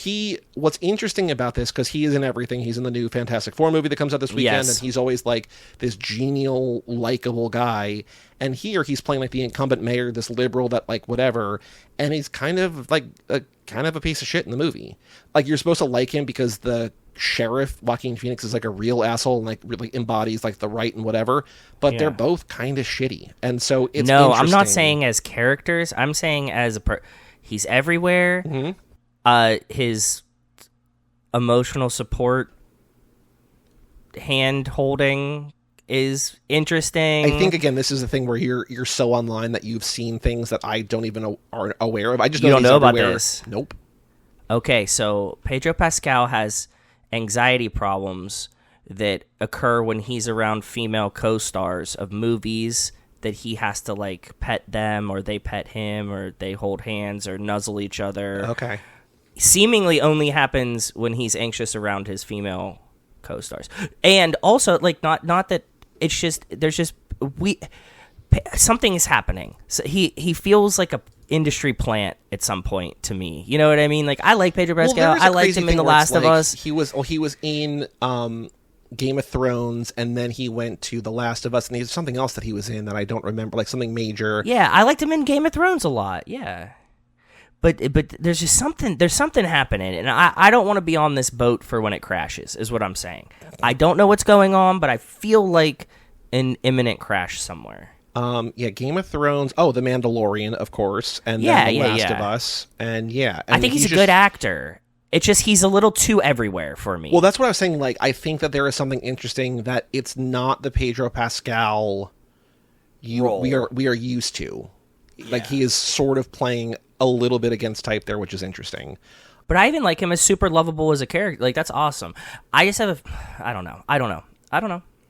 what's interesting about this, because he is in everything. He's in the new Fantastic Four movie that comes out this weekend, and he's always like this genial, likable guy. And here he's playing like the incumbent mayor, this liberal that like whatever, and he's kind of like a piece of shit in the movie. Like you're supposed to like him because the sheriff Joaquin Phoenix is like a real asshole and like really embodies like the right and whatever, but they're both kind of shitty. And so it's I'm not saying as characters. I'm saying as he's everywhere. Mm-hmm. His emotional support, hand holding is interesting. I think again, this is the thing where you're so online that you've seen things that I don't even are aware of. I just don't know about this. Nope. Okay, so Pedro Pascal has anxiety problems that occur when he's around female co-stars of movies that he has to like pet them, or they pet him, or they hold hands or nuzzle each other. Okay. Seemingly only happens when he's anxious around his female co-stars. And also, like, not that it's just, something is happening. So he feels like a industry plant at some point to me. You know what I mean? Like, I like Pedro Pascal. I liked him in The Last of Us. He was in Game of Thrones, and then he went to The Last of Us, and there's something else that he was in that I don't remember, like something major. Yeah, I liked him in Game of Thrones a lot. Yeah. But there's just something happening, and I don't want to be on this boat for when it crashes, is what I'm saying. I don't know what's going on, but I feel like an imminent crash somewhere. Game of Thrones. Oh, The Mandalorian, of course, and then The Last of Us, and I think he's a good actor. It's just he's a little too everywhere for me. Well, that's what I was saying. Like, I think that there is something interesting that it's not the Pedro Pascal role we are used to. Like, he is sort of playing a little bit against type there, which is interesting. But I even like him as super lovable as a character. Like, that's awesome. I just have I don't know.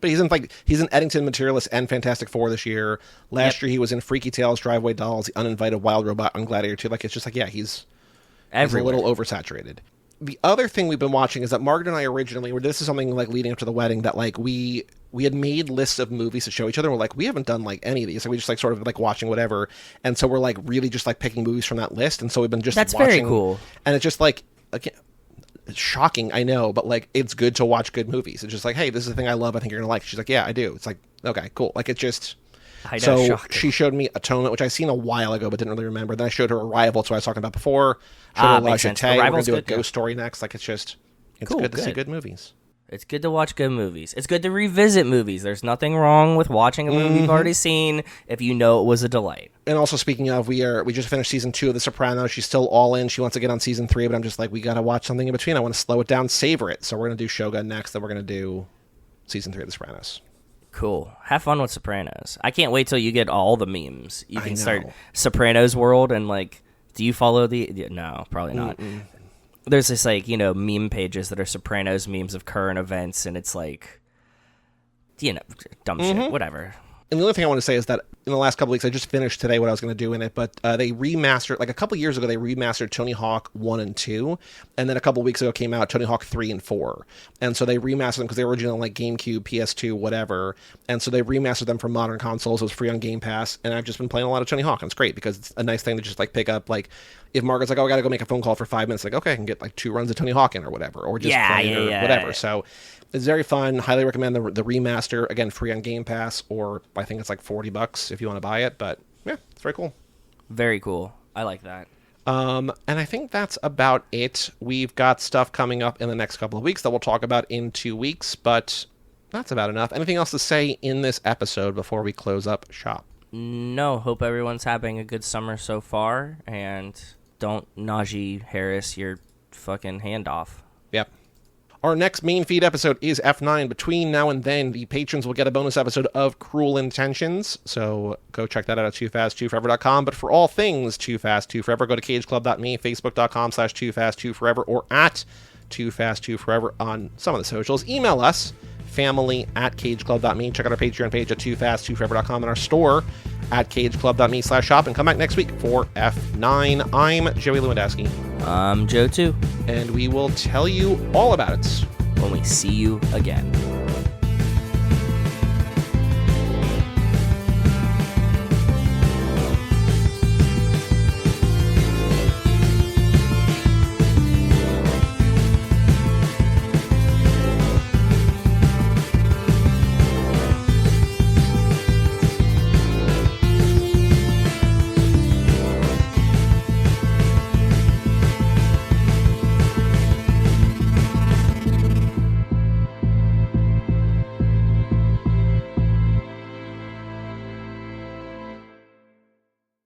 But he's in Eddington, Materialist, and Fantastic Four this year. Last year he was in Freaky Tales, Driveway Dolls, The Uninvited Wild Robot, on Gladiator 2. Like, it's just like, yeah, he's Everywhere. a little oversaturated. The other thing we've been watching is that Margaret and I originally, this is something like leading up to the wedding, that like we had made lists of movies to show each other. And we're like, we haven't done like any of these. Like we just like sort of like watching whatever. And so we're like really just like picking movies from that list. And so we've been just That's watching. very cool. And it's just like, again, it's shocking, I know, but like it's good to watch good movies. It's just like, hey, this is the thing I love. I think you're gonna like. She's like, yeah, I do. It's like, okay, cool. Like it just. I know, So shocking. she showed me Atonement, which I seen a while ago but didn't really remember. Then I showed her Arrival, that's what I was talking about before. Showed her Makes Elijah sense. Tay. We're gonna Arrival's do a good, yeah. ghost story next. Like it's Cool, good to see good. good movies. It's good to watch good movies. It's good to revisit movies. There's nothing wrong with watching a movie you've already seen if you know it was a delight. And also, speaking of, we just finished season 2 of The Sopranos. She's still all in. She wants to get on season 3, but I'm just like, we gotta watch something in between. I want to slow it down, savor it. So we're gonna do Shogun next. Then we're gonna do season 3 of The Sopranos. Cool. Have fun with Sopranos. I can't wait till you get all the memes. You I can know. start Sopranos world and like, do you follow the? Yeah, no, probably not. There's this like meme pages that are Sopranos memes of current events, and it's like, dumb shit, whatever. And the other thing I want to say is that in the last couple of weeks, I just finished today what I was going to do in it, but they remastered, like a couple years ago, they remastered Tony Hawk 1 and 2, and then a couple of weeks ago came out Tony Hawk 3 and 4. And so they remastered them because they were originally on like GameCube, PS2, whatever. And so they remastered them for modern consoles. It was free on Game Pass, and I've just been playing a lot of Tony Hawk, and it's great because it's a nice thing to just like pick up. Like if Margaret's like, oh, I got to go make a phone call for 5 minutes, like, okay, I can get like 2 runs of Tony Hawk in or whatever, or just play it or whatever. So it's very fun. Highly recommend the remaster. Again, free on Game Pass, or I think it's like $40 if you want to buy it. But yeah, it's very cool. Very cool. I like that. And I think that's about it. We've got stuff coming up in the next couple of weeks that we'll talk about in 2 weeks, but that's about enough. Anything else to say in this episode before we close up shop? No, hope everyone's having a good summer so far, and don't Najee Harris your fucking hand off. Yep. Our next main feed episode is F9. Between now and then, the patrons will get a bonus episode of Cruel Intentions, so go check that out at toofast2forever.com. But for all things Too Fast, Too Forever, go to cageclub.me, facebook.com/toofast2forever, or at toofast2forever on some of the socials. Email us, family@cageclub.me. Check out our Patreon page at toofast2forever.com and our store at cageclub.me/shop. And come back next week for F9. I'm Joey Lewandowski. I'm Joe too. And we will tell you all about it When we see you again.